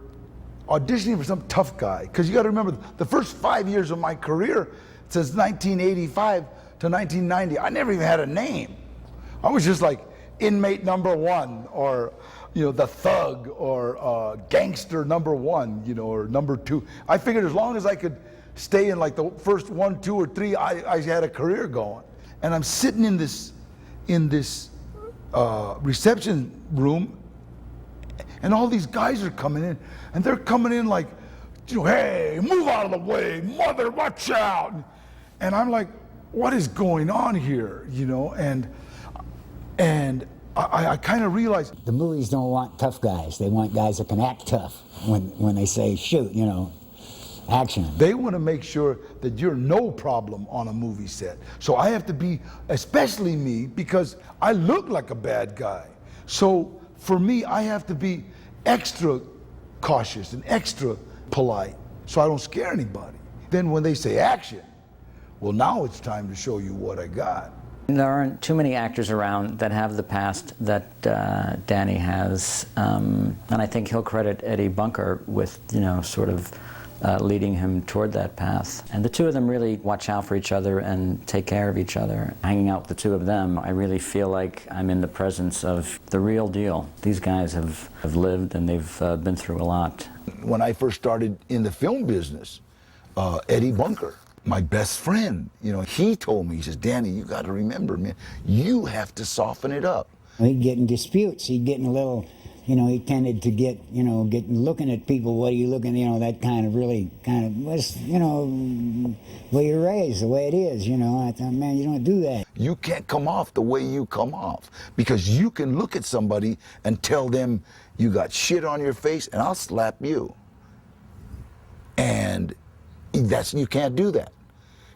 Speaker 1: auditioning for some tough guy. Because you got to remember, the first 5 years of my career, since 1985 to 1990, I never even had a name. I was just like inmate number one, or, you know, the thug, or gangster number one, you know, or number two. I figured as long as I could stay in like the first 1, 2, or 3, I had a career going. And I'm sitting in this reception room, and all these guys are coming in, and they're coming in like, you know, hey, move out of the way, mother, watch out. And I'm like, what is going on here, you know? And I kind of realized.
Speaker 7: The movies don't want tough guys. They want guys that can act tough when they say shoot, you know, action.
Speaker 1: They want to make sure that you're no problem on a movie set. So I have to be, especially me, because I look like a bad guy. So for me, I have to be extra cautious and extra polite so I don't scare anybody. Then when they say action, well, now it's time to show you what I got.
Speaker 2: There aren't too many actors around that have the past that Danny has, and I think he'll credit Eddie Bunker with, sort of leading him toward that path. And the two of them really watch out for each other and take care of each other. Hanging out with the two of them, I really feel like I'm in the presence of the real deal. These guys have lived and they've been through a lot.
Speaker 1: When I first started in the film business, Eddie Bunker, my best friend, he told me, he says, Danny, you got to remember, man, you have to soften it up.
Speaker 7: He'd get in disputes. He'd get in a little, he tended to get looking at people, what are you looking, that kind of was, well, you're raised the way it is, I thought, man, you don't do that.
Speaker 1: You can't come off the way you come off, because you can look at somebody and tell them you got shit on your face and I'll slap you. And you can't do that.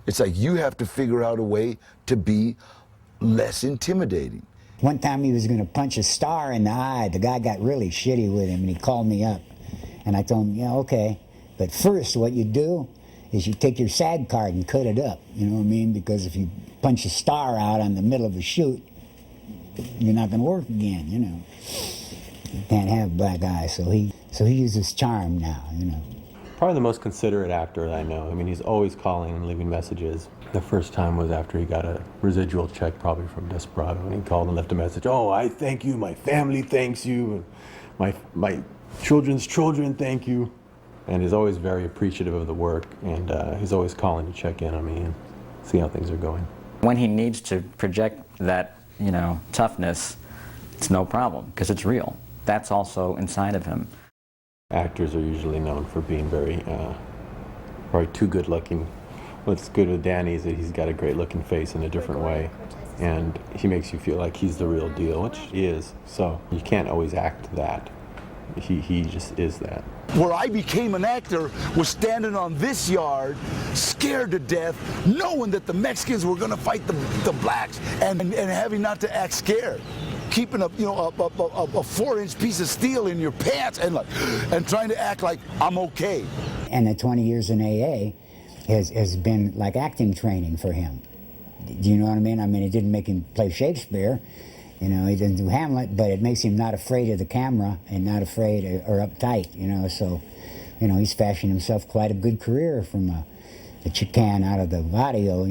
Speaker 1: It's like you have to figure out a way to be less intimidating.
Speaker 7: One time he was going to punch a star in the eye. The guy got really shitty with him, and he called me up. And I told him, yeah, okay. But first, what you do is you take your SAG card and cut it up. You know what I mean? Because if you punch a star out on the middle of a shoot, you're not going to work again, You can't have black eyes. So he uses charm now,
Speaker 5: Probably the most considerate actor that I know. I mean, he's always calling and leaving messages. The first time was after he got a residual check, probably from Desperado, and he called and left a message. Oh, I thank you. My family thanks you. And my children's children thank you. And he's always very appreciative of the work, and he's always calling to check in on me and see how things are going.
Speaker 2: When he needs to project that, toughness, it's no problem, because it's real. That's also inside of him.
Speaker 5: Actors are usually known for being probably too good looking. What's good with Danny is that he's got a great looking face in a different way, and he makes you feel like he's the real deal, which he is. So you can't always act that. He just is that.
Speaker 1: Where I became an actor was standing on this yard, scared to death, knowing that the Mexicans were going to fight the blacks, and having not to act scared. Keeping a 4-inch piece of steel in your pants and trying to act like I'm okay.
Speaker 7: And the 20 years in AA has been like acting training for him. Do you know what I mean? I mean, it didn't make him play Shakespeare. He didn't do Hamlet, but it makes him not afraid of the camera and not afraid or uptight, So, he's fashioned himself quite a good career from a Chican out of the barrio,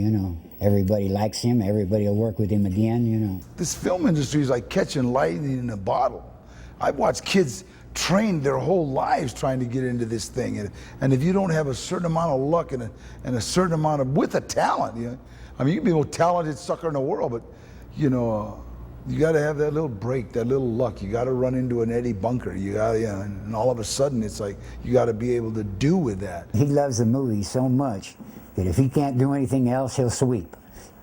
Speaker 7: Everybody likes him. Everybody will work with him again,
Speaker 1: This film industry is like catching lightning in a bottle. I've watched kids train their whole lives trying to get into this thing. And if you don't have a certain amount of luck and a certain amount of, with a talent, you can be the most talented sucker in the world, but, you got to have that little break, that little luck. You got to run into an Eddie Bunker. You got, and all of a sudden it's like you got to be able to do with that.
Speaker 7: He loves the movie so much that if he can't do anything else, he'll sweep.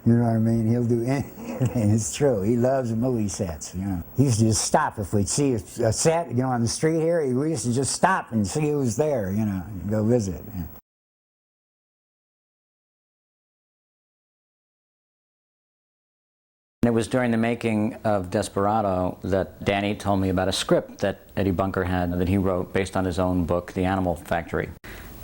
Speaker 7: You know what I mean? He'll do anything. It's true. He loves movie sets. He used to just stop if we'd see a set, on the street here. We used to just stop and see who was there. Go visit.
Speaker 2: It was during the making of Desperado that Danny told me about a script that Eddie Bunker had that he wrote based on his own book, The Animal Factory.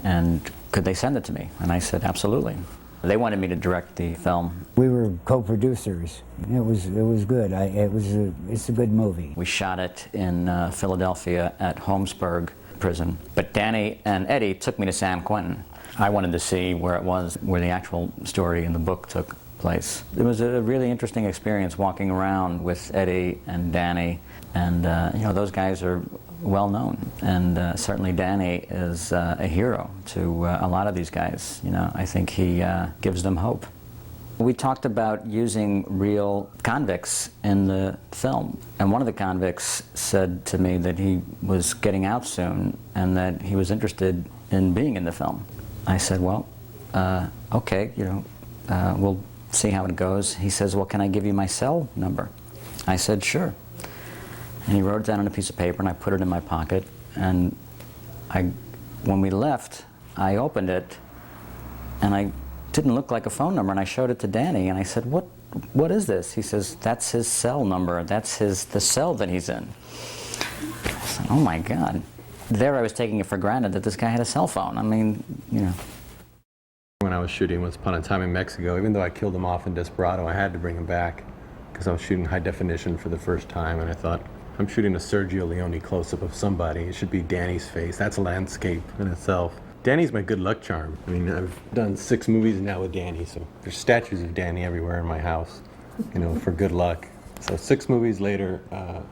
Speaker 2: And could they send it to me? And I said, absolutely. They wanted me to direct the film.
Speaker 7: We were co-producers. It was good. It's a good movie.
Speaker 2: We shot it in Philadelphia at Holmesburg Prison. But Danny and Eddie took me to San Quentin. I wanted to see where it was, where the actual story in the book took place. It was a really interesting experience walking around with Eddie and Danny, and those guys are well known, and certainly Danny is a hero to a lot of these guys. I think he gives them hope. We talked about using real convicts in the film, and one of the convicts said to me that he was getting out soon and that he was interested in being in the film. I said, well, okay, we'll see how it goes. He says, well, can I give you my cell number? I said, sure. And he wrote it down on a piece of paper, and I put it in my pocket. And when we left, I opened it, and I didn't look like a phone number, and I showed it to Danny, and I said, what is this? He says, that's his cell number. That's the cell that he's in. I said, oh my God. There I was taking it for granted that this guy had a cell phone. I mean,
Speaker 5: When I was was shooting Once Upon a Time in Mexico. Even though I killed him off in Desperado, I had to bring him back because I was shooting high definition for the first time, and I thought, I'm shooting a Sergio Leone close-up of somebody. It should be Danny's face. That's a landscape in itself. Danny's my good luck charm. I mean, I've done 6 movies now with Danny, so there's statues of Danny everywhere in my house, you know, for good luck. So 6 movies later,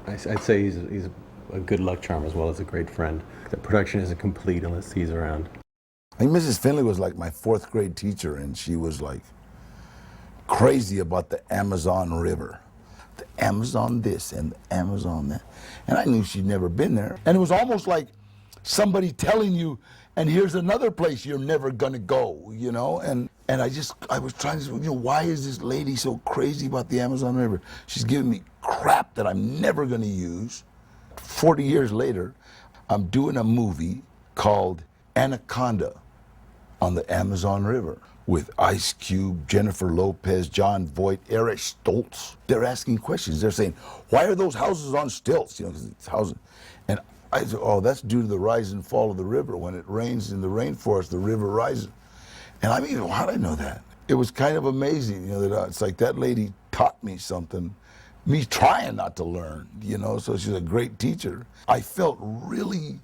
Speaker 5: I'd say he's a good luck charm as well as a great friend. The production isn't complete unless he's around.
Speaker 1: I think Mrs. Finley was like my 4th grade teacher, and she was like crazy about the Amazon River. The Amazon this and the Amazon that. And I knew she'd never been there. And it was almost like somebody telling you, and here's another place you're never gonna go, you know? And I was trying to, you know, why is this lady so crazy about the Amazon River? She's giving me crap that I'm never gonna use. 40 years later, I'm doing a movie called Anaconda on the Amazon River with Ice Cube, Jennifer Lopez, John Voight, Eric Stoltz. They're asking questions. They're saying, why are those houses on stilts? You know, 'cause it's housing. And I said, oh, that's due to the rise and fall of the river. When it rains in the rainforest, the river rises. And I mean, how did I know that? It was kind of amazing, you know, that it's like that lady taught me something, me trying not to learn, you know, so she's a great teacher. I felt really,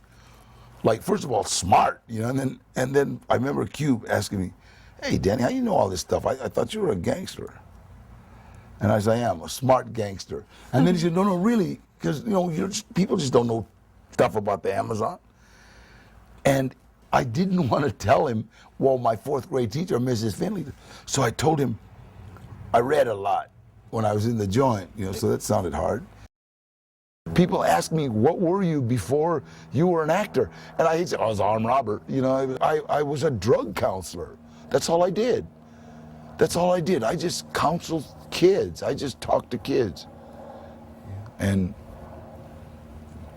Speaker 1: like, first of all, smart, you know, and then I remember Cube asking me, hey, Danny, how do you know all this stuff? I thought you were a gangster. And I said, I am, a smart gangster. And then he said, no, really, because, you know, people just don't know stuff about the Amazon. And I didn't want to tell him, well, my 4th grade teacher, Mrs. Finley. So I told him, I read a lot when I was in the joint, you know, so that sounded hard. People ask me, what were you before you were an actor? And I said, I was an armed robber. You know, I was a drug counselor. That's all I did. That's all I did. I just counseled kids. I just talked to kids. And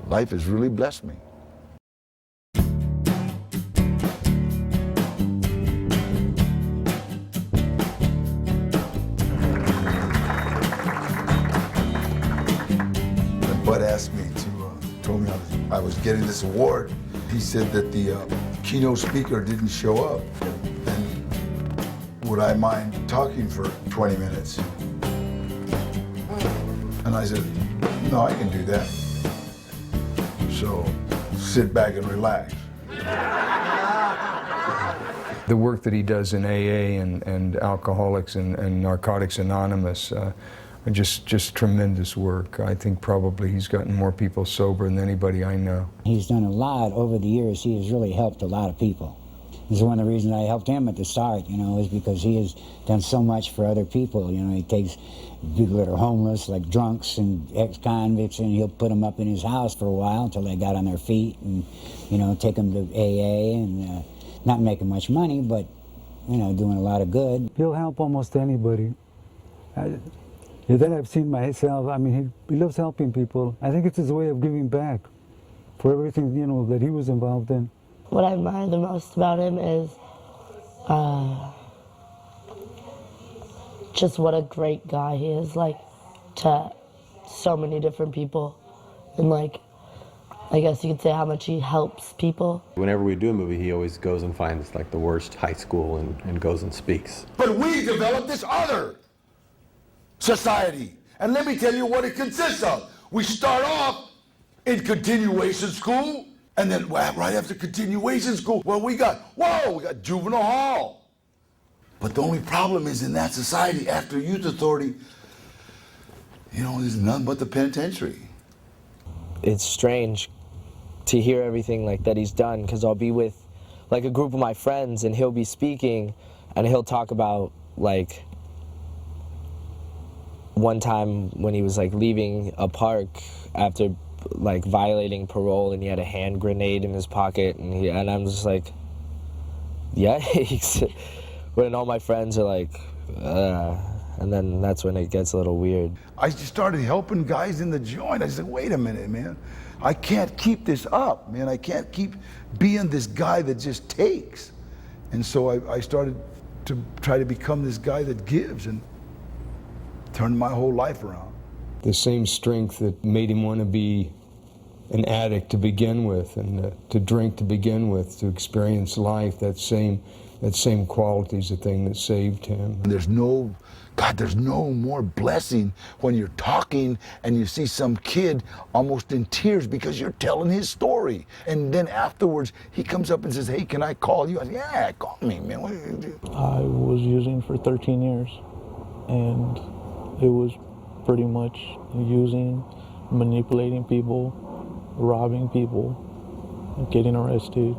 Speaker 1: life has really blessed me. Bud asked me told me I was getting this award. He said that the keynote speaker didn't show up. And would I mind talking for 20 minutes? And I said, no, I can do that. So sit back and relax.
Speaker 4: The work that he does in AA and Alcoholics and Narcotics Anonymous are just tremendous work. I think probably he's gotten more people sober than anybody I know.
Speaker 7: He's done a lot over the years. He has really helped a lot of people. This is one of the reasons I helped him at the start, you know, is because he has done so much for other people. You know, he takes people that are homeless, like drunks and ex-convicts, and he'll put them up in his house for a while until they got on their feet, and, you know, take them to AA, and not making much money, but, you know, doing a lot of good.
Speaker 11: He'll help almost anybody. That I've seen myself. I mean, he loves helping people. I think it's his way of giving back for everything, you know, that he was involved in.
Speaker 12: What I admire the most about him is just what a great guy he is, like, to so many different people. And, like, I guess you could say how much he helps people.
Speaker 5: Whenever we do a movie, he always goes and finds, like, the worst high school and goes and speaks.
Speaker 1: But we developed this other society. And let me tell you what it consists of. We start off in continuation school, and then right after continuation school, well, we got juvenile hall. But the only problem is in that society, after youth authority, you know, there's nothing but the penitentiary.
Speaker 13: It's strange to hear everything like that he's done, because I'll be with like a group of my friends and he'll be speaking and he'll talk about, like, one time when he was like leaving a park after like violating parole, and he had a hand grenade in his pocket, and I'm just like, yikes. When all my friends are like, and then that's when it gets a little weird.
Speaker 1: I just started helping guys in the joint. I said, wait a minute, man. I can't keep this up, man. I can't keep being this guy that just takes. And so I started to try to become this guy that gives, and turned my whole life around.
Speaker 4: The same strength that made him want to be an addict to begin with, and to drink to begin with, to experience life, that same that same quality is the thing that saved him.
Speaker 1: There's no more blessing when you're talking and you see some kid almost in tears because you're telling his story. And then afterwards, he comes up and says, hey, can I call you? I say, yeah, call me, man. What do you do?
Speaker 14: I was using for 13 years, and it was pretty much using, manipulating people, robbing people, getting arrested,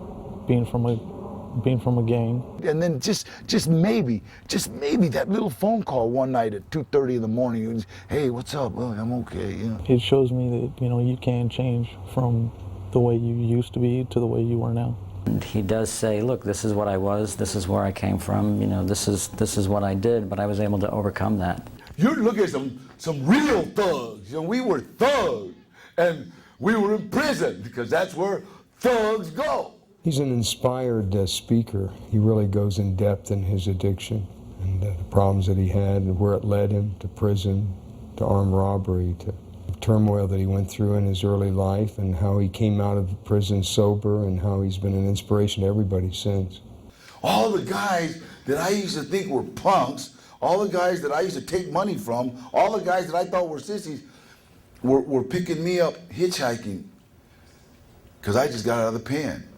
Speaker 14: being from a gang.
Speaker 1: And then just maybe that little phone call one night at 2:30 in the morning. Was, hey, what's up? Oh, I'm okay. Yeah.
Speaker 14: It shows me that, you know, you can change from the way you used to be to the way you are now.
Speaker 2: And he does say, look, this is what I was, this is where I came from, you know, this is what I did, but I was able to overcome that.
Speaker 1: You look at some real thugs. You know, we were thugs, and we were in prison because that's where thugs go.
Speaker 4: He's an inspired speaker. He really goes in depth in his addiction and the problems that he had and where it led him to prison, to armed robbery, to the turmoil that he went through in his early life, and how he came out of prison sober, and how he's been an inspiration to everybody since.
Speaker 1: All the guys that I used to think were punks, all the guys that I used to take money from, all the guys that I thought were sissies were picking me up hitchhiking because I just got out of the pen.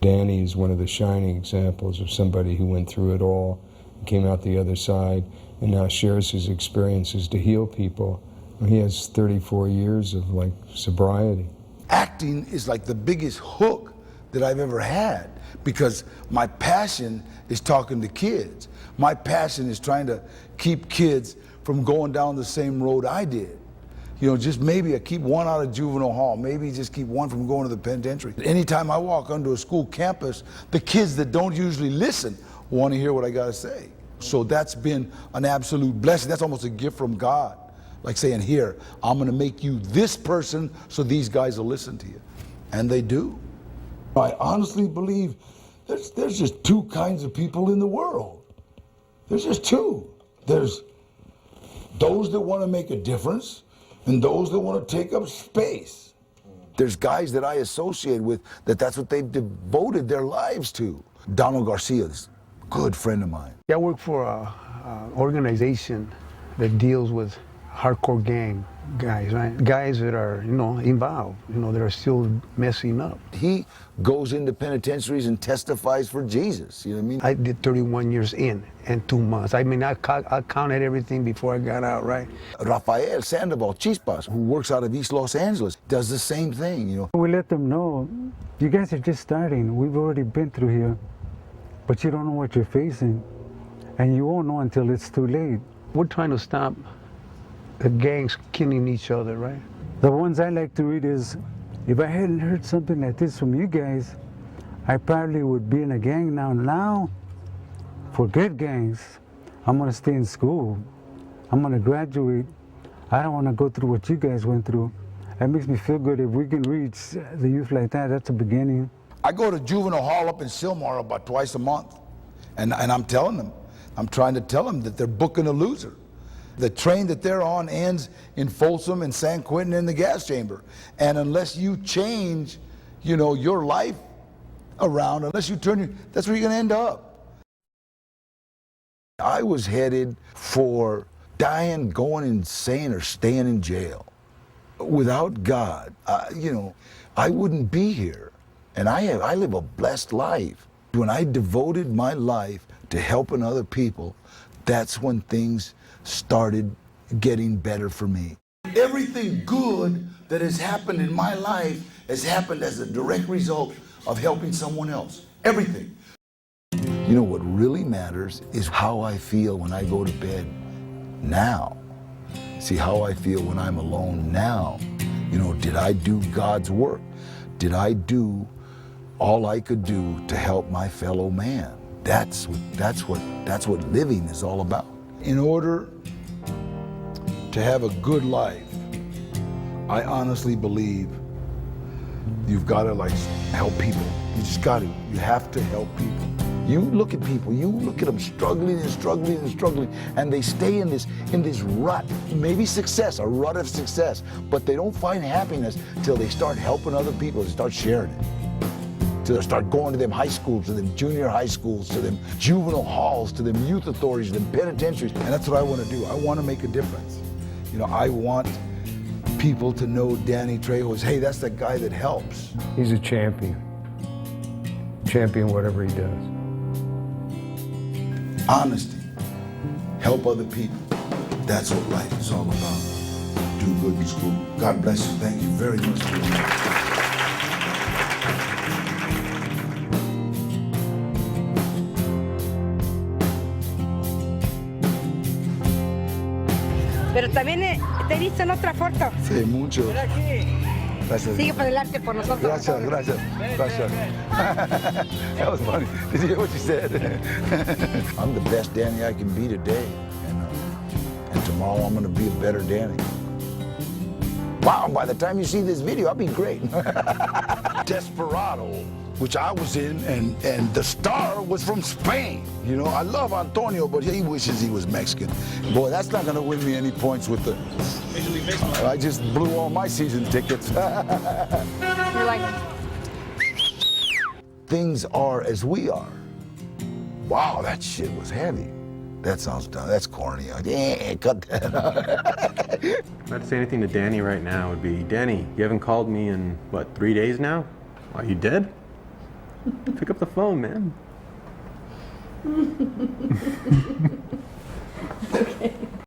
Speaker 4: Danny is one of the shining examples of somebody who went through it all, came out the other side, and now shares his experiences to heal people. He has 34 years of sobriety.
Speaker 1: Acting is like the biggest hook that I've ever had, because my passion is talking to kids. My passion is trying to keep kids from going down the same road I did. You know, just maybe I keep one out of juvenile hall, maybe just keep one from going to the penitentiary. Anytime I walk onto a school campus, the kids that don't usually listen want to hear what I got to say. So that's been an absolute blessing. That's almost a gift from God. Like saying, here, I'm going to make you this person so these guys will listen to you. And they do. I honestly believe there's just two kinds of people in the world. There's just two. There's those that want to make a difference, and those that want to take up space. There's guys that I associate with that's what they've devoted their lives to. Donald Garcia, this good friend of mine.
Speaker 15: I work for an organization that deals with hardcore gang guys, right? Guys that are, involved, that are still messing up.
Speaker 1: He goes into penitentiaries and testifies for Jesus, you know what I mean?
Speaker 15: I did 31 years in and 2 months. I mean, I counted everything before I got out, right?
Speaker 1: Rafael Sandoval Chispas, who works out of East Los Angeles, does the same thing, you know.
Speaker 11: We let them know, you guys are just starting. We've already been through here, but you don't know what you're facing, and you won't know until it's too late.
Speaker 15: We're trying to stop the gangs killing each other, right?
Speaker 11: The ones I like to read is, if I hadn't heard something like this from you guys, I probably would be in a gang now. Now, forget gangs. I'm gonna stay in school. I'm gonna graduate. I don't wanna go through what you guys went through. That makes me feel good. If we can reach the youth like that, that's a beginning.
Speaker 1: I go to juvenile hall up in Sylmar about twice a month, and I'm telling them, I'm trying to tell them that they're booking a loser. The train that they're on ends in Folsom and San Quentin in the gas chamber. And unless you change, your life around, unless you that's where you're gonna end up. I was headed for dying, going insane, or staying in jail. Without God, I wouldn't be here. And I live a blessed life. When I devoted my life to helping other people, that's when things started getting better for me. Everything good that has happened in my life has happened as a direct result of helping someone else. Everything. You know what really matters is how I feel when I go to bed now. See how I feel when I'm alone now. Did I do God's work? Did I do all I could do to help my fellow man? That's what living is all about. In order to have a good life, I honestly believe you've got to help people. You just got to. You have to help people. You look at people, you look at them struggling and struggling and struggling, and they stay in this rut, maybe success, a rut of success, but they don't find happiness till they start helping other people and start sharing it. to start going to them high schools, to them junior high schools, to them juvenile halls, to them youth authorities, to them penitentiaries. And that's what I want to do. I want to make a difference. You know, I want people to know Danny Trejo as, hey, that's the guy that helps.
Speaker 4: He's a champion. Champion whatever he does.
Speaker 1: Honesty. Help other people. That's what life is all about. Do good, be cool. God bless you. Thank you very much for your
Speaker 16: Pero también te he visto en otra foto.
Speaker 1: Sí, mucho. Gracias.
Speaker 16: Sigue para adelante por nosotros.
Speaker 1: Gracias, gracias, gracias. That was funny. Did you hear what she said? I'm the best Danny I can be today. And tomorrow I'm going to be a better Danny. Wow, by the time you see this video, I'll be great. Desperado, which I was in, and the star was from Spain. You know, I love Antonio, but he wishes he was Mexican. Boy, that's not going to win me any points with the...
Speaker 9: Major League Baseball.
Speaker 1: I just blew all my season tickets.
Speaker 6: You're like,
Speaker 1: Things are as we are. Wow, that shit was heavy. That sounds dumb. That's corny. Yeah, cut that out.
Speaker 5: If I had to say anything to Danny right now, it would be, Danny, you haven't called me in, what, 3 days now? Are you dead? Pick up the phone, man.